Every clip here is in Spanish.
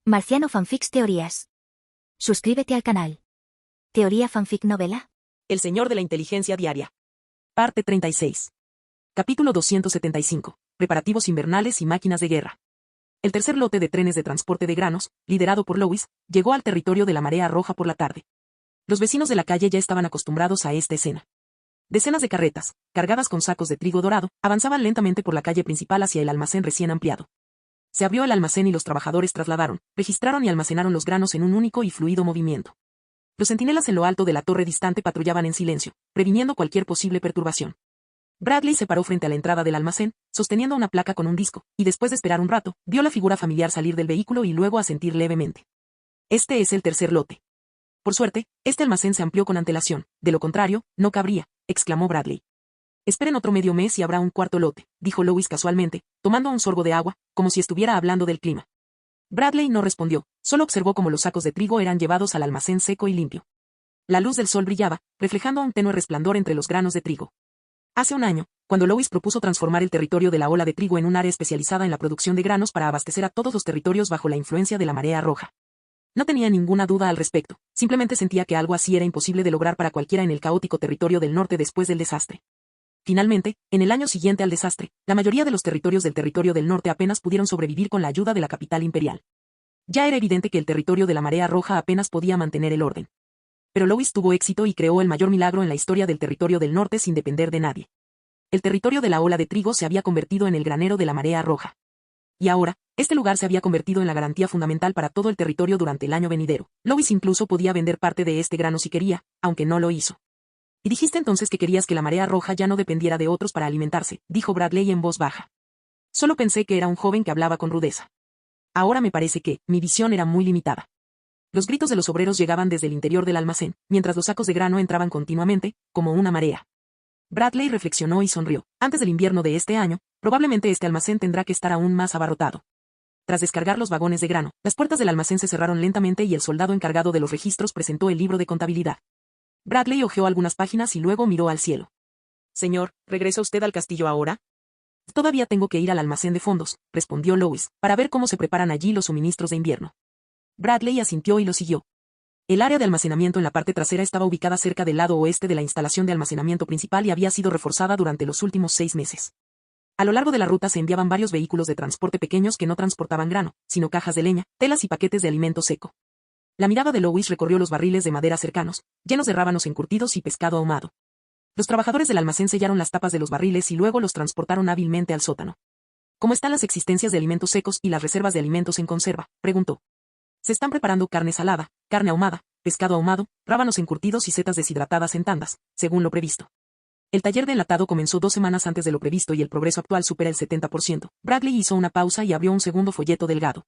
Marciano Fanfics Teorías. Suscríbete al canal. Teoría Fanfic Novela. El Señor de la Inteligencia Diaria. Parte 36. Capítulo 275. Preparativos invernales y máquinas de guerra. El tercer lote de trenes de transporte de granos, liderado por Lois, llegó al territorio de la Marea Roja por la tarde. Los vecinos de la calle ya estaban acostumbrados a esta escena. Decenas de carretas, cargadas con sacos de trigo dorado, avanzaban lentamente por la calle principal hacia el almacén recién ampliado. Se abrió el almacén y los trabajadores trasladaron, registraron y almacenaron los granos en un único y fluido movimiento. Los centinelas en lo alto de la torre distante patrullaban en silencio, previniendo cualquier posible perturbación. Bradley se paró frente a la entrada del almacén, sosteniendo una placa con un disco, y después de esperar un rato, vio la figura familiar salir del vehículo y luego asentir levemente. Este es el tercer lote. Por suerte, este almacén se amplió con antelación, de lo contrario, no cabría, exclamó Bradley. Esperen otro medio mes y habrá un cuarto lote, dijo Lois casualmente, tomando un sorbo de agua, como si estuviera hablando del clima. Bradley no respondió, solo observó cómo los sacos de trigo eran llevados al almacén seco y limpio. La luz del sol brillaba, reflejando un tenue resplandor entre los granos de trigo. Hace un año, cuando Lois propuso transformar el territorio de la ola de trigo en un área especializada en la producción de granos para abastecer a todos los territorios bajo la influencia de la Marea Roja. No tenía ninguna duda al respecto, simplemente sentía que algo así era imposible de lograr para cualquiera en el caótico territorio del norte después del desastre. Finalmente, en el año siguiente al desastre, la mayoría de los territorios del territorio del norte apenas pudieron sobrevivir con la ayuda de la capital imperial. Ya era evidente que el territorio de la Marea Roja apenas podía mantener el orden. Pero Lois tuvo éxito y creó el mayor milagro en la historia del territorio del norte sin depender de nadie. El territorio de la ola de trigo se había convertido en el granero de la Marea Roja. Y ahora, este lugar se había convertido en la garantía fundamental para todo el territorio durante el año venidero. Lois incluso podía vender parte de este grano si quería, aunque no lo hizo. Y dijiste entonces que querías que la Marea Roja ya no dependiera de otros para alimentarse, dijo Bradley en voz baja. Solo pensé que era un joven que hablaba con rudeza. Ahora me parece que, mi visión era muy limitada. Los gritos de los obreros llegaban desde el interior del almacén, mientras los sacos de grano entraban continuamente, como una marea. Bradley reflexionó y sonrió. Antes del invierno de este año, probablemente este almacén tendrá que estar aún más abarrotado. Tras descargar los vagones de grano, las puertas del almacén se cerraron lentamente y el soldado encargado de los registros presentó el libro de contabilidad. Bradley hojeó algunas páginas y luego miró al cielo. Señor, ¿regresa usted al castillo ahora? Todavía tengo que ir al almacén de fondos, respondió Lois, para ver cómo se preparan allí los suministros de invierno. Bradley asintió y lo siguió. El área de almacenamiento en la parte trasera estaba ubicada cerca del lado oeste de la instalación de almacenamiento principal y había sido reforzada durante los últimos 6 meses. A lo largo de la ruta se enviaban varios vehículos de transporte pequeños que no transportaban grano, sino cajas de leña, telas y paquetes de alimento seco. La mirada de Lois recorrió los barriles de madera cercanos, llenos de rábanos encurtidos y pescado ahumado. Los trabajadores del almacén sellaron las tapas de los barriles y luego los transportaron hábilmente al sótano. ¿Cómo están las existencias de alimentos secos y las reservas de alimentos en conserva?, preguntó. Se están preparando carne salada, carne ahumada, pescado ahumado, rábanos encurtidos y setas deshidratadas en tandas, según lo previsto. El taller de enlatado comenzó 2 semanas antes de lo previsto y el progreso actual supera el 70%. Bradley hizo una pausa y abrió un segundo folleto delgado.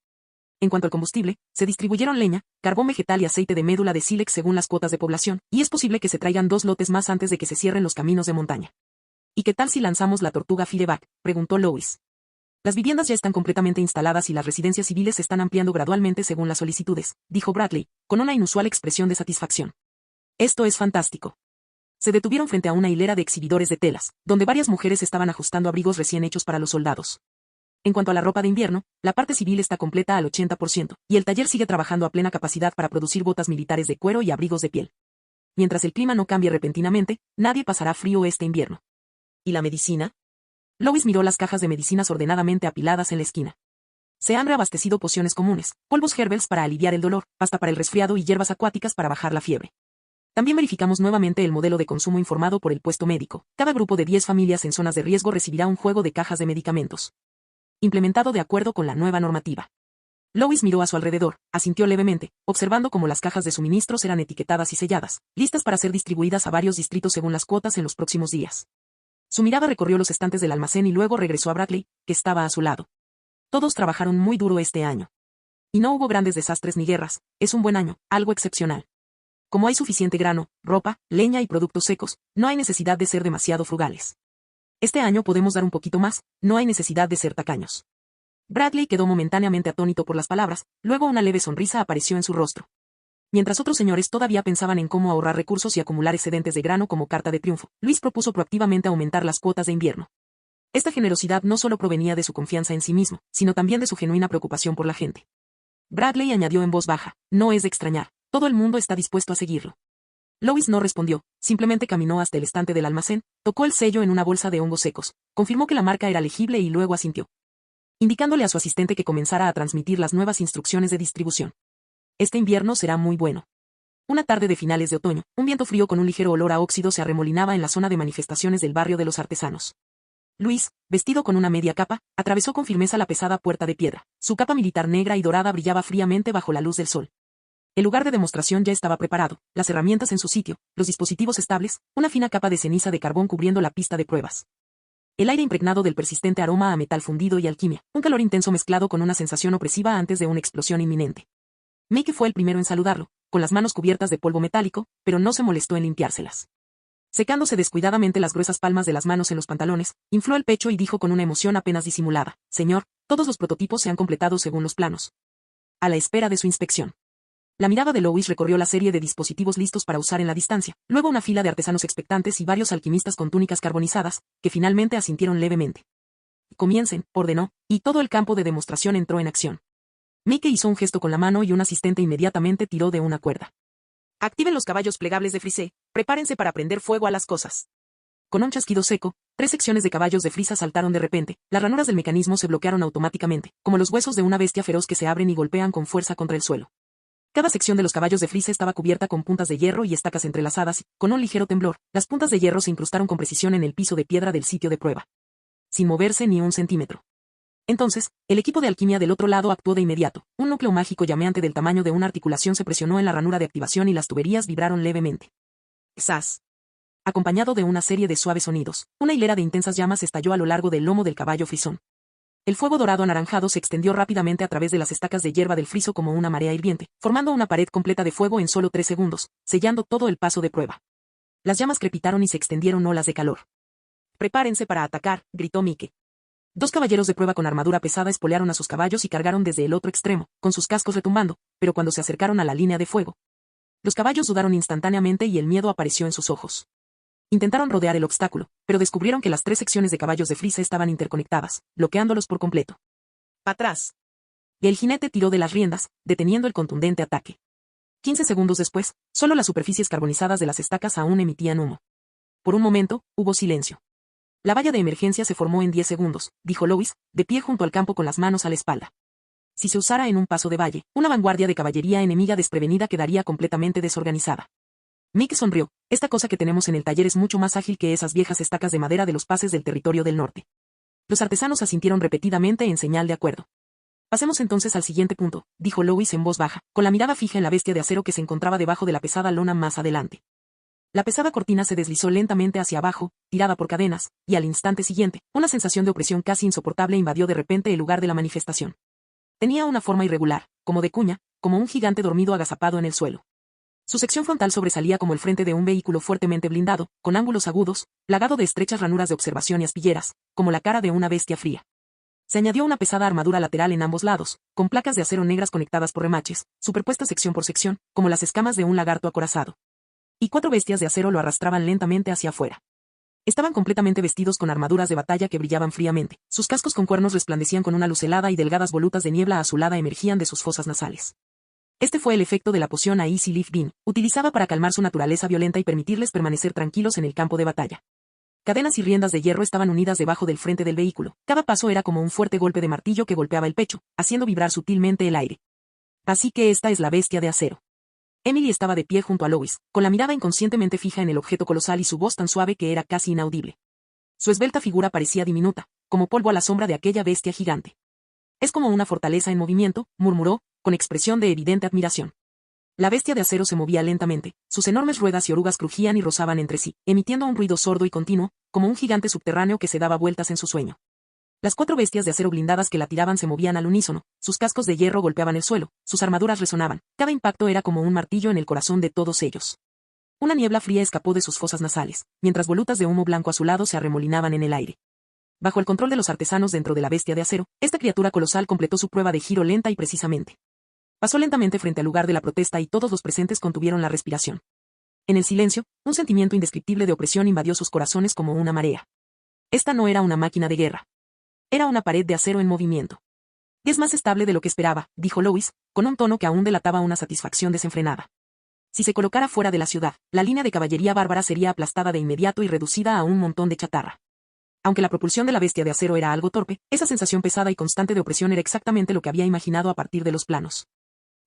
En cuanto al combustible, se distribuyeron leña, carbón vegetal y aceite de médula de sílex según las cuotas de población, y es posible que se traigan 2 lotes más antes de que se cierren los caminos de montaña. ¿Y qué tal si lanzamos la tortuga Fireback?, preguntó Lois. Las viviendas ya están completamente instaladas y las residencias civiles se están ampliando gradualmente según las solicitudes, dijo Bradley, con una inusual expresión de satisfacción. Esto es fantástico. Se detuvieron frente a una hilera de exhibidores de telas, donde varias mujeres estaban ajustando abrigos recién hechos para los soldados. En cuanto a la ropa de invierno, la parte civil está completa al 80%, y el taller sigue trabajando a plena capacidad para producir botas militares de cuero y abrigos de piel. Mientras el clima no cambie repentinamente, nadie pasará frío este invierno. ¿Y la medicina? Lois miró las cajas de medicinas ordenadamente apiladas en la esquina. Se han reabastecido pociones comunes, polvos herbals para aliviar el dolor, pasta para el resfriado y hierbas acuáticas para bajar la fiebre. También verificamos nuevamente el modelo de consumo informado por el puesto médico. Cada grupo de 10 familias en zonas de riesgo recibirá un juego de cajas de medicamentos. Implementado de acuerdo con la nueva normativa. Lois miró a su alrededor, asintió levemente, observando cómo las cajas de suministros eran etiquetadas y selladas, listas para ser distribuidas a varios distritos según las cuotas en los próximos días. Su mirada recorrió los estantes del almacén y luego regresó a Bradley, que estaba a su lado. Todos trabajaron muy duro este año. Y no hubo grandes desastres ni guerras, es un buen año, algo excepcional. Como hay suficiente grano, ropa, leña y productos secos, no hay necesidad de ser demasiado frugales. Este año podemos dar un poquito más, no hay necesidad de ser tacaños. Bradley quedó momentáneamente atónito por las palabras, luego una leve sonrisa apareció en su rostro. Mientras otros señores todavía pensaban en cómo ahorrar recursos y acumular excedentes de grano como carta de triunfo, Luis propuso proactivamente aumentar las cuotas de invierno. Esta generosidad no solo provenía de su confianza en sí mismo, sino también de su genuina preocupación por la gente. Bradley añadió en voz baja, no es de extrañar, todo el mundo está dispuesto a seguirlo. Lois no respondió, simplemente caminó hasta el estante del almacén, tocó el sello en una bolsa de hongos secos, confirmó que la marca era legible y luego asintió, indicándole a su asistente que comenzara a transmitir las nuevas instrucciones de distribución. Este invierno será muy bueno. Una tarde de finales de otoño, un viento frío con un ligero olor a óxido se arremolinaba en la zona de manifestaciones del barrio de los artesanos. Luis, vestido con una media capa, atravesó con firmeza la pesada puerta de piedra. Su capa militar negra y dorada brillaba fríamente bajo la luz del sol. El lugar de demostración ya estaba preparado, las herramientas en su sitio, los dispositivos estables, una fina capa de ceniza de carbón cubriendo la pista de pruebas. El aire impregnado del persistente aroma a metal fundido y alquimia, un calor intenso mezclado con una sensación opresiva antes de una explosión inminente. Mickey fue el primero en saludarlo, con las manos cubiertas de polvo metálico, pero no se molestó en limpiárselas. Secándose descuidadamente las gruesas palmas de las manos en los pantalones, infló el pecho y dijo con una emoción apenas disimulada, «Señor, todos los prototipos se han completado según los planos. A la espera de su inspección». La mirada de Lois recorrió la serie de dispositivos listos para usar en la distancia, luego una fila de artesanos expectantes y varios alquimistas con túnicas carbonizadas, que finalmente asintieron levemente. «Comiencen», ordenó, y todo el campo de demostración entró en acción. Mickey hizo un gesto con la mano y un asistente inmediatamente tiró de una cuerda. «Activen los caballos plegables de Frise, prepárense para prender fuego a las cosas». Con un chasquido seco, 3 secciones de caballos de frisa saltaron de repente, las ranuras del mecanismo se bloquearon automáticamente, como los huesos de una bestia feroz que se abren y golpean con fuerza contra el suelo. Cada sección de los caballos de frisa estaba cubierta con puntas de hierro y estacas entrelazadas, y, con un ligero temblor, las puntas de hierro se incrustaron con precisión en el piso de piedra del sitio de prueba. Sin moverse ni un centímetro. Entonces, el equipo de alquimia del otro lado actuó de inmediato. Un núcleo mágico llameante del tamaño de una articulación se presionó en la ranura de activación y las tuberías vibraron levemente. ¡Zas! Acompañado de una serie de suaves sonidos, una hilera de intensas llamas estalló a lo largo del lomo del caballo frisón. El fuego dorado anaranjado se extendió rápidamente a través de las estacas de hierba del friso como una marea hirviente, formando una pared completa de fuego en solo 3 segundos, sellando todo el paso de prueba. Las llamas crepitaron y se extendieron olas de calor. «Prepárense para atacar», gritó Mickey. 2 caballeros de prueba con armadura pesada espolearon a sus caballos y cargaron desde el otro extremo, con sus cascos retumbando, pero cuando se acercaron a la línea de fuego, los caballos dudaron instantáneamente y el miedo apareció en sus ojos. Intentaron rodear el obstáculo, pero descubrieron que las 3 secciones de caballos de frisa estaban interconectadas, bloqueándolos por completo. «¡Atrás!». Y el jinete tiró de las riendas, deteniendo el contundente ataque. 15 segundos después, solo las superficies carbonizadas de las estacas aún emitían humo. Por un momento, hubo silencio. «La valla de emergencia se formó en 10 segundos», dijo Lois, de pie junto al campo con las manos a la espalda. «Si se usara en un paso de valle, una vanguardia de caballería enemiga desprevenida quedaría completamente desorganizada». Mick sonrió, «Esta cosa que tenemos en el taller es mucho más ágil que esas viejas estacas de madera de los pases del territorio del norte». Los artesanos asintieron repetidamente en señal de acuerdo. «Pasemos entonces al siguiente punto», dijo Lois en voz baja, con la mirada fija en la bestia de acero que se encontraba debajo de la pesada lona más adelante. La pesada cortina se deslizó lentamente hacia abajo, tirada por cadenas, y al instante siguiente, una sensación de opresión casi insoportable invadió de repente el lugar de la manifestación. Tenía una forma irregular, como de cuña, como un gigante dormido agazapado en el suelo. Su sección frontal sobresalía como el frente de un vehículo fuertemente blindado, con ángulos agudos, plagado de estrechas ranuras de observación y aspilleras, como la cara de una bestia fría. Se añadió una pesada armadura lateral en ambos lados, con placas de acero negras conectadas por remaches, superpuestas sección por sección, como las escamas de un lagarto acorazado. Y 4 bestias de acero lo arrastraban lentamente hacia afuera. Estaban completamente vestidos con armaduras de batalla que brillaban fríamente, sus cascos con cuernos resplandecían con una luz helada y delgadas volutas de niebla azulada emergían de sus fosas nasales. Este fue el efecto de la poción Easy Leaf Bean, utilizada para calmar su naturaleza violenta y permitirles permanecer tranquilos en el campo de batalla. Cadenas y riendas de hierro estaban unidas debajo del frente del vehículo, cada paso era como un fuerte golpe de martillo que golpeaba el pecho, haciendo vibrar sutilmente el aire. Así que esta es la bestia de acero. Emily estaba de pie junto a Lois, con la mirada inconscientemente fija en el objeto colosal y su voz tan suave que era casi inaudible. Su esbelta figura parecía diminuta, como polvo a la sombra de aquella bestia gigante. «Es como una fortaleza en movimiento», murmuró, con expresión de evidente admiración. La bestia de acero se movía lentamente, sus enormes ruedas y orugas crujían y rozaban entre sí, emitiendo un ruido sordo y continuo, como un gigante subterráneo que se daba vueltas en su sueño. Las 4 bestias de acero blindadas que la tiraban se movían al unísono, sus cascos de hierro golpeaban el suelo, sus armaduras resonaban, cada impacto era como un martillo en el corazón de todos ellos. Una niebla fría escapó de sus fosas nasales, mientras volutas de humo blanco azulado se arremolinaban en el aire. Bajo el control de los artesanos dentro de la bestia de acero, esta criatura colosal completó su prueba de giro lenta y precisamente. Pasó lentamente frente al lugar de la protesta y todos los presentes contuvieron la respiración. En el silencio, un sentimiento indescriptible de opresión invadió sus corazones como una marea. Esta no era una máquina de guerra. Era una pared de acero en movimiento. Es más estable de lo que esperaba, dijo Lois, con un tono que aún delataba una satisfacción desenfrenada. Si se colocara fuera de la ciudad, la línea de caballería bárbara sería aplastada de inmediato y reducida a un montón de chatarra. Aunque la propulsión de la bestia de acero era algo torpe, esa sensación pesada y constante de opresión era exactamente lo que había imaginado a partir de los planos.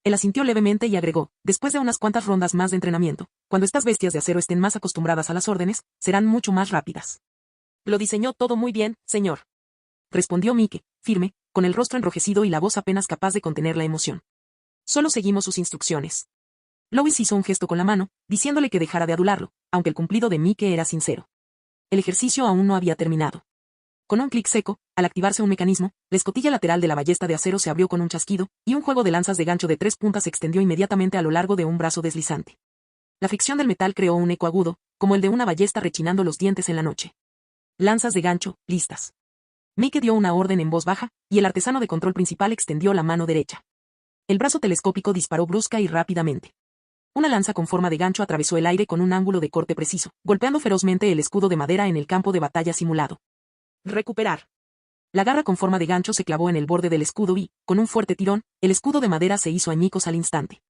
Él asintió levemente y agregó, después de unas cuantas rondas más de entrenamiento, cuando estas bestias de acero estén más acostumbradas a las órdenes, serán mucho más rápidas. Lo diseñó todo muy bien, señor. Respondió Mike, firme, con el rostro enrojecido y la voz apenas capaz de contener la emoción. Solo seguimos sus instrucciones. Lois hizo un gesto con la mano, diciéndole que dejara de adularlo, aunque el cumplido de Mike era sincero. El ejercicio aún no había terminado. Con un clic seco, al activarse un mecanismo, la escotilla lateral de la ballesta de acero se abrió con un chasquido, y un juego de lanzas de gancho de 3 puntas se extendió inmediatamente a lo largo de un brazo deslizante. La fricción del metal creó un eco agudo, como el de una ballesta rechinando los dientes en la noche. Lanzas de gancho, listas. Mike dio una orden en voz baja, y el artesano de control principal extendió la mano derecha. El brazo telescópico disparó brusca y rápidamente. Una lanza con forma de gancho atravesó el aire con un ángulo de corte preciso, golpeando ferozmente el escudo de madera en el campo de batalla simulado. Recuperar. La garra con forma de gancho se clavó en el borde del escudo y, con un fuerte tirón, el escudo de madera se hizo añicos al instante.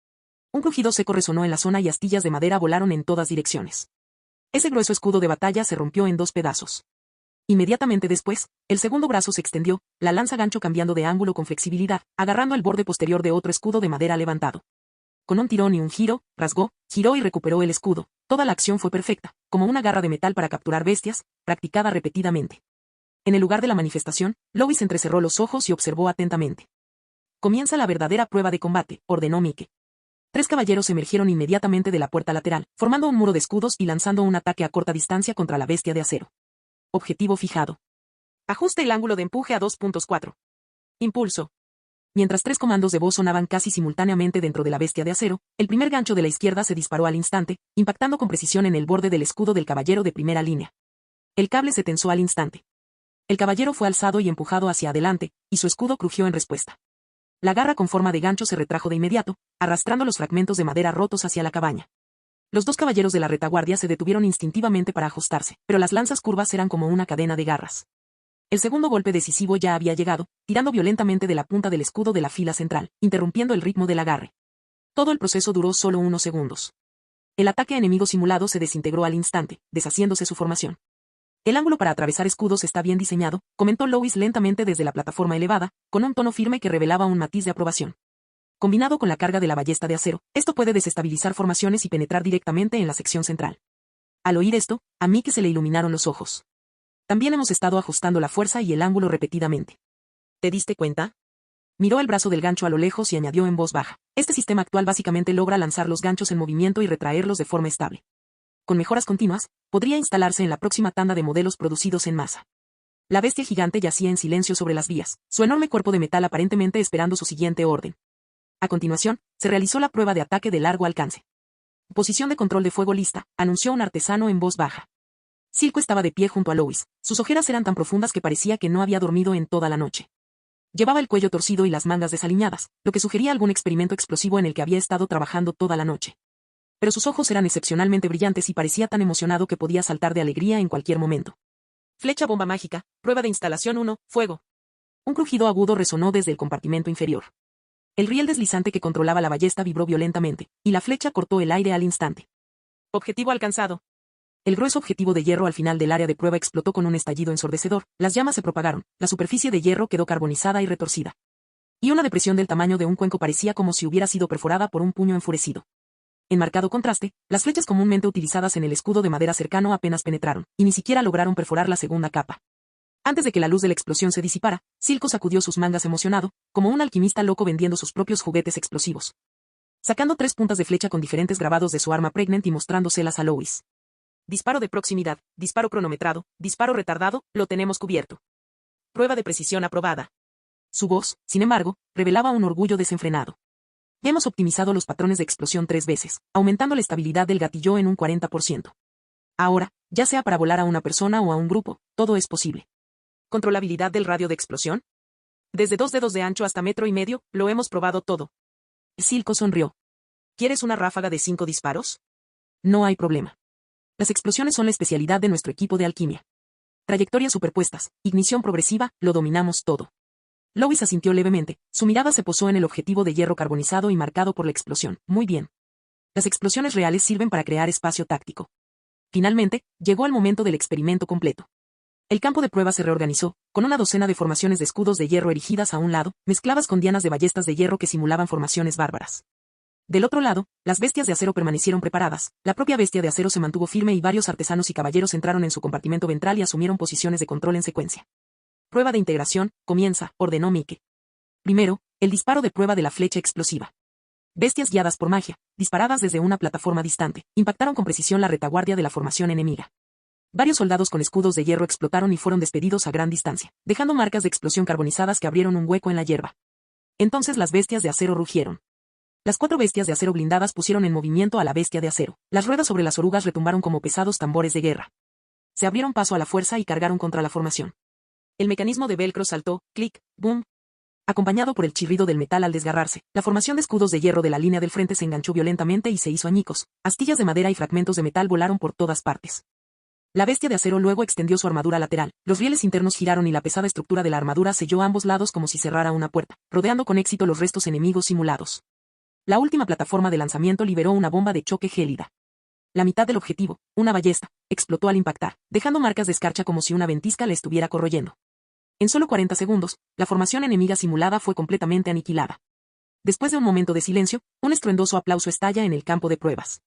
Un crujido seco resonó en la zona y astillas de madera volaron en todas direcciones. Ese grueso escudo de batalla se rompió en 2 pedazos. Inmediatamente después, el segundo brazo se extendió, la lanza gancho cambiando de ángulo con flexibilidad, agarrando el borde posterior de otro escudo de madera levantado. Con un tirón y un giro, rasgó, giró y recuperó el escudo. Toda la acción fue perfecta, como una garra de metal para capturar bestias, practicada repetidamente. En el lugar de la manifestación, Lois entrecerró los ojos y observó atentamente. Comienza la verdadera prueba de combate, ordenó Mike. 3 caballeros emergieron inmediatamente de la puerta lateral, formando un muro de escudos y lanzando un ataque a corta distancia contra la bestia de acero. Objetivo fijado. Ajuste el ángulo de empuje a 2.4. Impulso. Mientras 3 comandos de voz sonaban casi simultáneamente dentro de la bestia de acero, el primer gancho de la izquierda se disparó al instante, impactando con precisión en el borde del escudo del caballero de primera línea. El cable se tensó al instante. El caballero fue alzado y empujado hacia adelante, y su escudo crujió en respuesta. La garra con forma de gancho se retrajo de inmediato, arrastrando los fragmentos de madera rotos hacia la cabaña. Los 2 caballeros de la retaguardia se detuvieron instintivamente para ajustarse, pero las lanzas curvas eran como una cadena de garras. El segundo golpe decisivo ya había llegado, tirando violentamente de la punta del escudo de la fila central, interrumpiendo el ritmo del agarre. Todo el proceso duró solo unos segundos. El ataque enemigo simulado se desintegró al instante, deshaciéndose su formación. El ángulo para atravesar escudos está bien diseñado, comentó Lois lentamente desde la plataforma elevada, con un tono firme que revelaba un matiz de aprobación. Combinado con la carga de la ballesta de acero, esto puede desestabilizar formaciones y penetrar directamente en la sección central. Al oír esto, a Mike se le iluminaron los ojos. También hemos estado ajustando la fuerza y el ángulo repetidamente. ¿Te diste cuenta? Miró el brazo del gancho a lo lejos y añadió en voz baja. Este sistema actual básicamente logra lanzar los ganchos en movimiento y retraerlos de forma estable. Con mejoras continuas, podría instalarse en la próxima tanda de modelos producidos en masa. La bestia gigante yacía en silencio sobre las vías, su enorme cuerpo de metal aparentemente esperando su siguiente orden. A continuación, se realizó la prueba de ataque de largo alcance. Posición de control de fuego lista, anunció un artesano en voz baja. Silco estaba de pie junto a Lois, sus ojeras eran tan profundas que parecía que no había dormido en toda la noche. Llevaba el cuello torcido y las mangas desaliñadas, lo que sugería algún experimento explosivo en el que había estado trabajando toda la noche. Pero sus ojos eran excepcionalmente brillantes y parecía tan emocionado que podía saltar de alegría en cualquier momento. Flecha bomba mágica, prueba de instalación 1, fuego. Un crujido agudo resonó desde el compartimento inferior. El riel deslizante que controlaba la ballesta vibró violentamente, y la flecha cortó el aire al instante. Objetivo alcanzado. El grueso objetivo de hierro al final del área de prueba explotó con un estallido ensordecedor, las llamas se propagaron, la superficie de hierro quedó carbonizada y retorcida. Y una depresión del tamaño de un cuenco parecía como si hubiera sido perforada por un puño enfurecido. En marcado contraste, las flechas comúnmente utilizadas en el escudo de madera cercano apenas penetraron, y ni siquiera lograron perforar la segunda capa. Antes de que la luz de la explosión se disipara, Silco sacudió sus mangas emocionado, como un alquimista loco vendiendo sus propios juguetes explosivos. Sacando 3 puntas de flecha con diferentes grabados de su arma Pregnant y mostrándoselas a Lois. Disparo de proximidad, disparo cronometrado, disparo retardado, lo tenemos cubierto. Prueba de precisión aprobada. Su voz, sin embargo, revelaba un orgullo desenfrenado. Hemos optimizado los patrones de explosión 3 veces, aumentando la estabilidad del gatillo en un 40%. Ahora, ya sea para volar a una persona o a un grupo, todo es posible. ¿Controlabilidad del radio de explosión? Desde 2 dedos de ancho hasta 1,5 metros, lo hemos probado todo. Silco sonrió. ¿Quieres una ráfaga de 5 disparos? No hay problema. Las explosiones son la especialidad de nuestro equipo de alquimia. Trayectorias superpuestas, ignición progresiva, lo dominamos todo. Lois asintió levemente, su mirada se posó en el objetivo de hierro carbonizado y marcado por la explosión. Muy bien. Las explosiones reales sirven para crear espacio táctico. Finalmente, llegó el momento del experimento completo. El campo de prueba se reorganizó, con una docena de formaciones de escudos de hierro erigidas a un lado, mezcladas con dianas de ballestas de hierro que simulaban formaciones bárbaras. Del otro lado, las bestias de acero permanecieron preparadas, la propia bestia de acero se mantuvo firme y varios artesanos y caballeros entraron en su compartimento ventral y asumieron posiciones de control en secuencia. Prueba de integración, comienza, ordenó Mike. Primero, el disparo de prueba de la flecha explosiva. Bestias guiadas por magia, disparadas desde una plataforma distante, impactaron con precisión la retaguardia de la formación enemiga. Varios soldados con escudos de hierro explotaron y fueron despedidos a gran distancia, dejando marcas de explosión carbonizadas que abrieron un hueco en la hierba. Entonces las bestias de acero rugieron. Las 4 bestias de acero blindadas pusieron en movimiento a la bestia de acero. Las ruedas sobre las orugas retumbaron como pesados tambores de guerra. Se abrieron paso a la fuerza y cargaron contra la formación. El mecanismo de velcro saltó, clic, boom. Acompañado por el chirrido del metal al desgarrarse, la formación de escudos de hierro de la línea del frente se enganchó violentamente y se hizo añicos. Astillas de madera y fragmentos de metal volaron por todas partes. La bestia de acero luego extendió su armadura lateral, los rieles internos giraron y la pesada estructura de la armadura selló a ambos lados como si cerrara una puerta, rodeando con éxito los restos enemigos simulados. La última plataforma de lanzamiento liberó una bomba de choque gélida. La mitad del objetivo, una ballesta, explotó al impactar, dejando marcas de escarcha como si una ventisca le estuviera corroyendo. En solo 40 segundos, la formación enemiga simulada fue completamente aniquilada. Después de un momento de silencio, un estruendoso aplauso estalla en el campo de pruebas.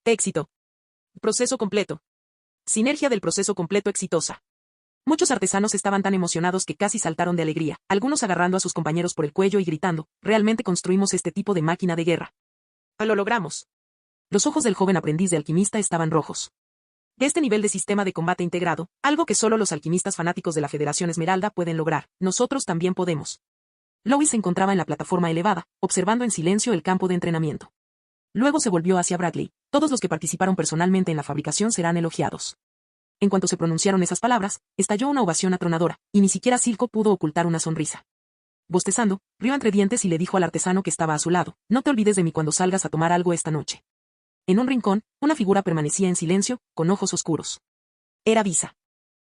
Éxito. Proceso completo. Sinergia del proceso completo exitosa. Muchos artesanos estaban tan emocionados que casi saltaron de alegría, algunos agarrando a sus compañeros por el cuello y gritando, realmente construimos este tipo de máquina de guerra. Lo logramos. Los ojos del joven aprendiz de alquimista estaban rojos. De este nivel de sistema de combate integrado, algo que solo los alquimistas fanáticos de la Federación Esmeralda pueden lograr, nosotros también podemos. Lois se encontraba en la plataforma elevada, observando en silencio el campo de entrenamiento. Luego se volvió hacia Bradley. Todos los que participaron personalmente en la fabricación serán elogiados. En cuanto se pronunciaron esas palabras, estalló una ovación atronadora, y ni siquiera Silco pudo ocultar una sonrisa. Bostezando, rió entre dientes y le dijo al artesano que estaba a su lado, no te olvides de mí cuando salgas a tomar algo esta noche. En un rincón, una figura permanecía en silencio, con ojos oscuros. Era Visa.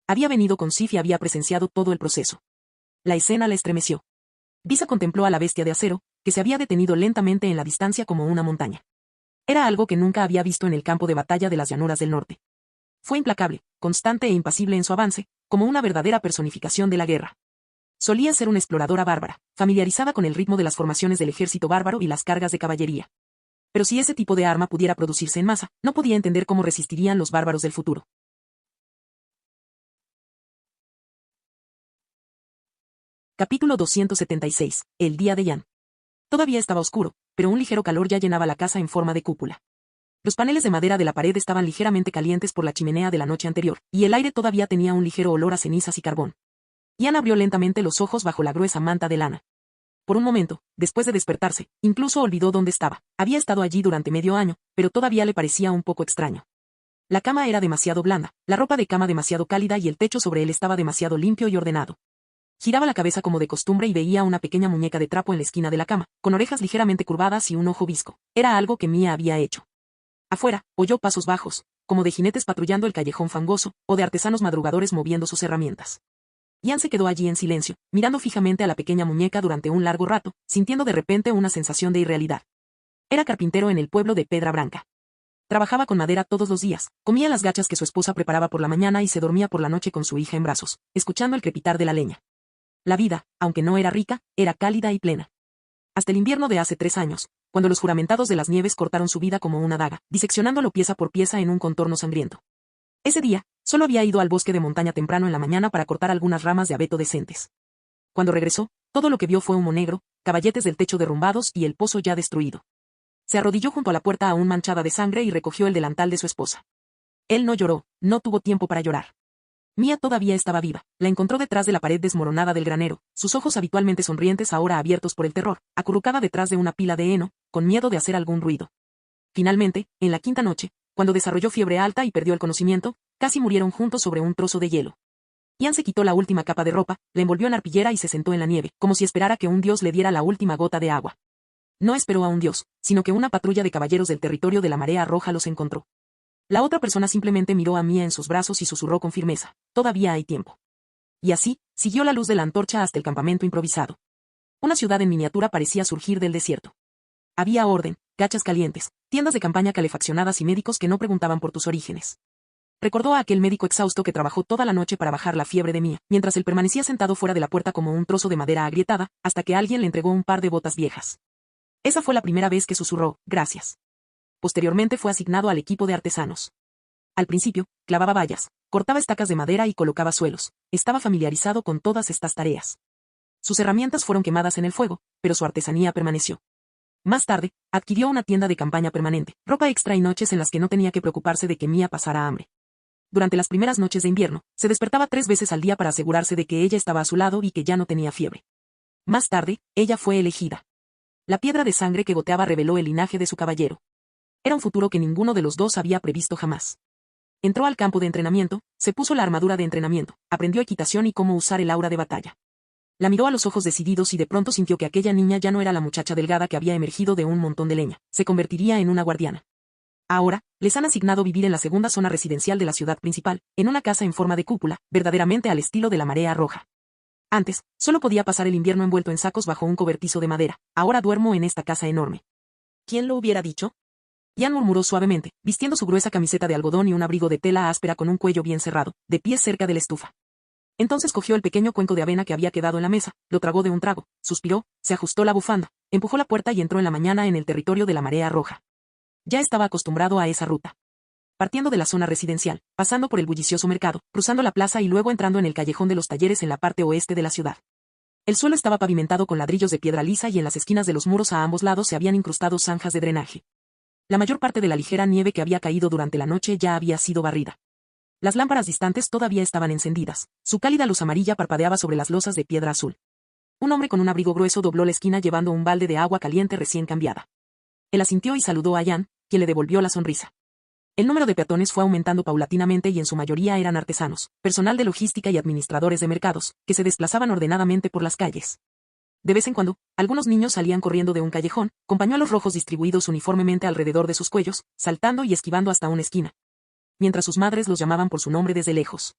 Había venido con Sif y había presenciado todo el proceso. La escena la estremeció. Visa contempló a la bestia de acero, que se había detenido lentamente en la distancia como una montaña. Era algo que nunca había visto en el campo de batalla de las llanuras del norte. Fue implacable, constante e impasible en su avance, como una verdadera personificación de la guerra. Solía ser una exploradora bárbara, familiarizada con el ritmo de las formaciones del ejército bárbaro y las cargas de caballería. Pero si ese tipo de arma pudiera producirse en masa, no podía entender cómo resistirían los bárbaros del futuro. Capítulo 276. El día de Jan. Todavía estaba oscuro, pero un ligero calor ya llenaba la casa en forma de cúpula. Los paneles de madera de la pared estaban ligeramente calientes por la chimenea de la noche anterior, y el aire todavía tenía un ligero olor a cenizas y carbón. Ian abrió lentamente los ojos bajo la gruesa manta de lana. Por un momento, después de despertarse, incluso olvidó dónde estaba. Había estado allí durante medio año, pero todavía le parecía un poco extraño. La cama era demasiado blanda, la ropa de cama demasiado cálida y el techo sobre él estaba demasiado limpio y ordenado. Giraba la cabeza como de costumbre y veía una pequeña muñeca de trapo en la esquina de la cama, con orejas ligeramente curvadas y un ojo visco. Era algo que Mia había hecho. Afuera, oyó pasos bajos, como de jinetes patrullando el callejón fangoso, o de artesanos madrugadores moviendo sus herramientas. Ian se quedó allí en silencio, mirando fijamente a la pequeña muñeca durante un largo rato, sintiendo de repente una sensación de irrealidad. Era carpintero en el pueblo de Pedra Branca. Trabajaba con madera todos los días, comía las gachas que su esposa preparaba por la mañana y se dormía por la noche con su hija en brazos, escuchando el crepitar de la leña. La vida, aunque no era rica, era cálida y plena. Hasta el invierno de hace 3 años, cuando los juramentados de las nieves cortaron su vida como una daga, diseccionándolo pieza por pieza en un contorno sangriento. Ese día, solo había ido al bosque de montaña temprano en la mañana para cortar algunas ramas de abeto decentes. Cuando regresó, todo lo que vio fue humo negro, caballetes del techo derrumbados y el pozo ya destruido. Se arrodilló junto a la puerta aún manchada de sangre y recogió el delantal de su esposa. Él no lloró, no tuvo tiempo para llorar. Mia todavía estaba viva, la encontró detrás de la pared desmoronada del granero, sus ojos habitualmente sonrientes ahora abiertos por el terror, acurrucada detrás de una pila de heno, con miedo de hacer algún ruido. Finalmente, en la 5ª noche, cuando desarrolló fiebre alta y perdió el conocimiento, casi murieron juntos sobre un trozo de hielo. Ian se quitó la última capa de ropa, la envolvió en arpillera y se sentó en la nieve, como si esperara que un dios le diera la última gota de agua. No esperó a un dios, sino que una patrulla de caballeros del territorio de la Marea Roja los encontró. La otra persona simplemente miró a Mia en sus brazos y susurró con firmeza, todavía hay tiempo. y así, siguió la luz de la antorcha hasta el campamento improvisado. Una ciudad en miniatura parecía surgir del desierto. Había orden, gachas calientes, tiendas de campaña calefaccionadas y médicos que no preguntaban por tus orígenes. Recordó a aquel médico exhausto que trabajó toda la noche para bajar la fiebre de Mia, mientras él permanecía sentado fuera de la puerta como un trozo de madera agrietada, hasta que alguien le entregó un par de botas viejas. Esa fue la primera vez que susurró, gracias. Posteriormente fue asignado al equipo de artesanos. Al principio, clavaba vallas, cortaba estacas de madera y colocaba suelos. Estaba familiarizado con todas estas tareas. Sus herramientas fueron quemadas en el fuego, pero su artesanía permaneció. Más tarde, adquirió una tienda de campaña permanente, ropa extra y noches en las que no tenía que preocuparse de que Mia pasara hambre. Durante las primeras noches de invierno, se despertaba 3 veces al día para asegurarse de que ella estaba a su lado y que ya no tenía fiebre. Más tarde, ella fue elegida. La piedra de sangre que goteaba reveló el linaje de su caballero. Era un futuro que ninguno de los dos había previsto jamás. Entró al campo de entrenamiento, se puso la armadura de entrenamiento, aprendió equitación y cómo usar el aura de batalla. La miró a los ojos decididos y de pronto sintió que aquella niña ya no era la muchacha delgada que había emergido de un montón de leña, se convertiría en una guardiana. Ahora, les han asignado vivir en la segunda zona residencial de la ciudad principal, en una casa en forma de cúpula, verdaderamente al estilo de la marea roja. Antes, solo podía pasar el invierno envuelto en sacos bajo un cobertizo de madera, ahora duermo en esta casa enorme. ¿Quién lo hubiera dicho? Ian murmuró suavemente, vistiendo su gruesa camiseta de algodón y un abrigo de tela áspera con un cuello bien cerrado, de pie cerca de la estufa. Entonces cogió el pequeño cuenco de avena que había quedado en la mesa, lo tragó de un trago, suspiró, se ajustó la bufanda, empujó la puerta y entró en la mañana en el territorio de la marea roja. Ya estaba acostumbrado a esa ruta. Partiendo de la zona residencial, pasando por el bullicioso mercado, cruzando la plaza y luego entrando en el callejón de los talleres en la parte oeste de la ciudad. El suelo estaba pavimentado con ladrillos de piedra lisa y en las esquinas de los muros a ambos lados se habían incrustado zanjas de drenaje. La mayor parte de la ligera nieve que había caído durante la noche ya había sido barrida. Las lámparas distantes todavía estaban encendidas, su cálida luz amarilla parpadeaba sobre las losas de piedra azul. Un hombre con un abrigo grueso dobló la esquina llevando un balde de agua caliente recién cambiada. Él asintió y saludó a Ian, quien le devolvió la sonrisa. El número de peatones fue aumentando paulatinamente y en su mayoría eran artesanos, personal de logística y administradores de mercados, que se desplazaban ordenadamente por las calles. De vez en cuando, algunos niños salían corriendo de un callejón, con pañuelos rojos distribuidos uniformemente alrededor de sus cuellos, saltando y esquivando hasta una esquina, mientras sus madres los llamaban por su nombre desde lejos.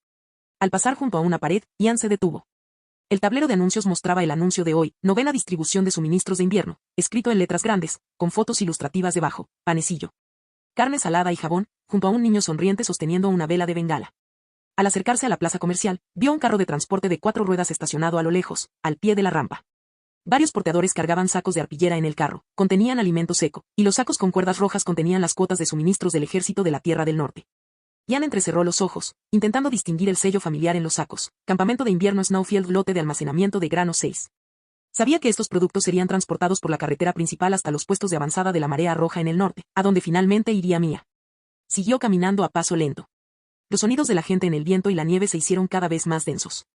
Al pasar junto a una pared, Ian se detuvo. El tablero de anuncios mostraba el anuncio de hoy, novena distribución de suministros de invierno, escrito en letras grandes, con fotos ilustrativas debajo, panecillo, carne salada y jabón, junto a un niño sonriente sosteniendo una vela de bengala. Al acercarse a la plaza comercial, vio un carro de transporte de 4 ruedas estacionado a lo lejos, al pie de la rampa. Varios porteadores cargaban sacos de arpillera en el carro, contenían alimento seco, y los sacos con cuerdas rojas contenían las cuotas de suministros del ejército de la Tierra del Norte. Ian entrecerró los ojos, intentando distinguir el sello familiar en los sacos, campamento de invierno Snowfield lote de almacenamiento de grano 6. Sabía que estos productos serían transportados por la carretera principal hasta los puestos de avanzada de la marea roja en el norte, a donde finalmente iría Mia. Siguió caminando a paso lento. Los sonidos de la gente en el viento y la nieve se hicieron cada vez más densos.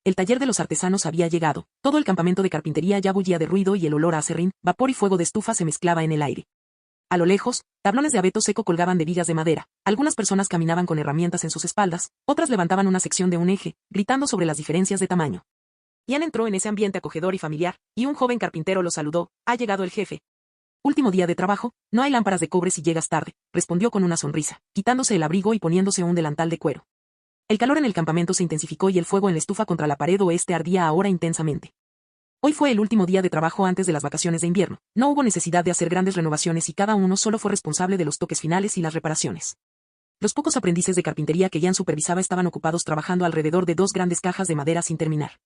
El taller de los artesanos había llegado, todo el campamento de carpintería ya bullía de ruido y el olor a aserrín, vapor y fuego de estufa se mezclaba en el aire. A lo lejos, tablones de abeto seco colgaban de vigas de madera, algunas personas caminaban con herramientas en sus espaldas, otras levantaban una sección de un eje, gritando sobre las diferencias de tamaño. Ian entró en ese ambiente acogedor y familiar, y un joven carpintero lo saludó, ha llegado el jefe. Último día de trabajo, no hay lámparas de cobre si llegas tarde, respondió con una sonrisa, quitándose el abrigo y poniéndose un delantal de cuero. El calor en el campamento se intensificó y el fuego en la estufa contra la pared oeste ardía ahora intensamente. Hoy fue el último día de trabajo antes de las vacaciones de invierno, no hubo necesidad de hacer grandes renovaciones y cada uno solo fue responsable de los toques finales y las reparaciones. Los pocos aprendices de carpintería que Ian supervisaba estaban ocupados trabajando alrededor de 2 grandes cajas de madera sin terminar.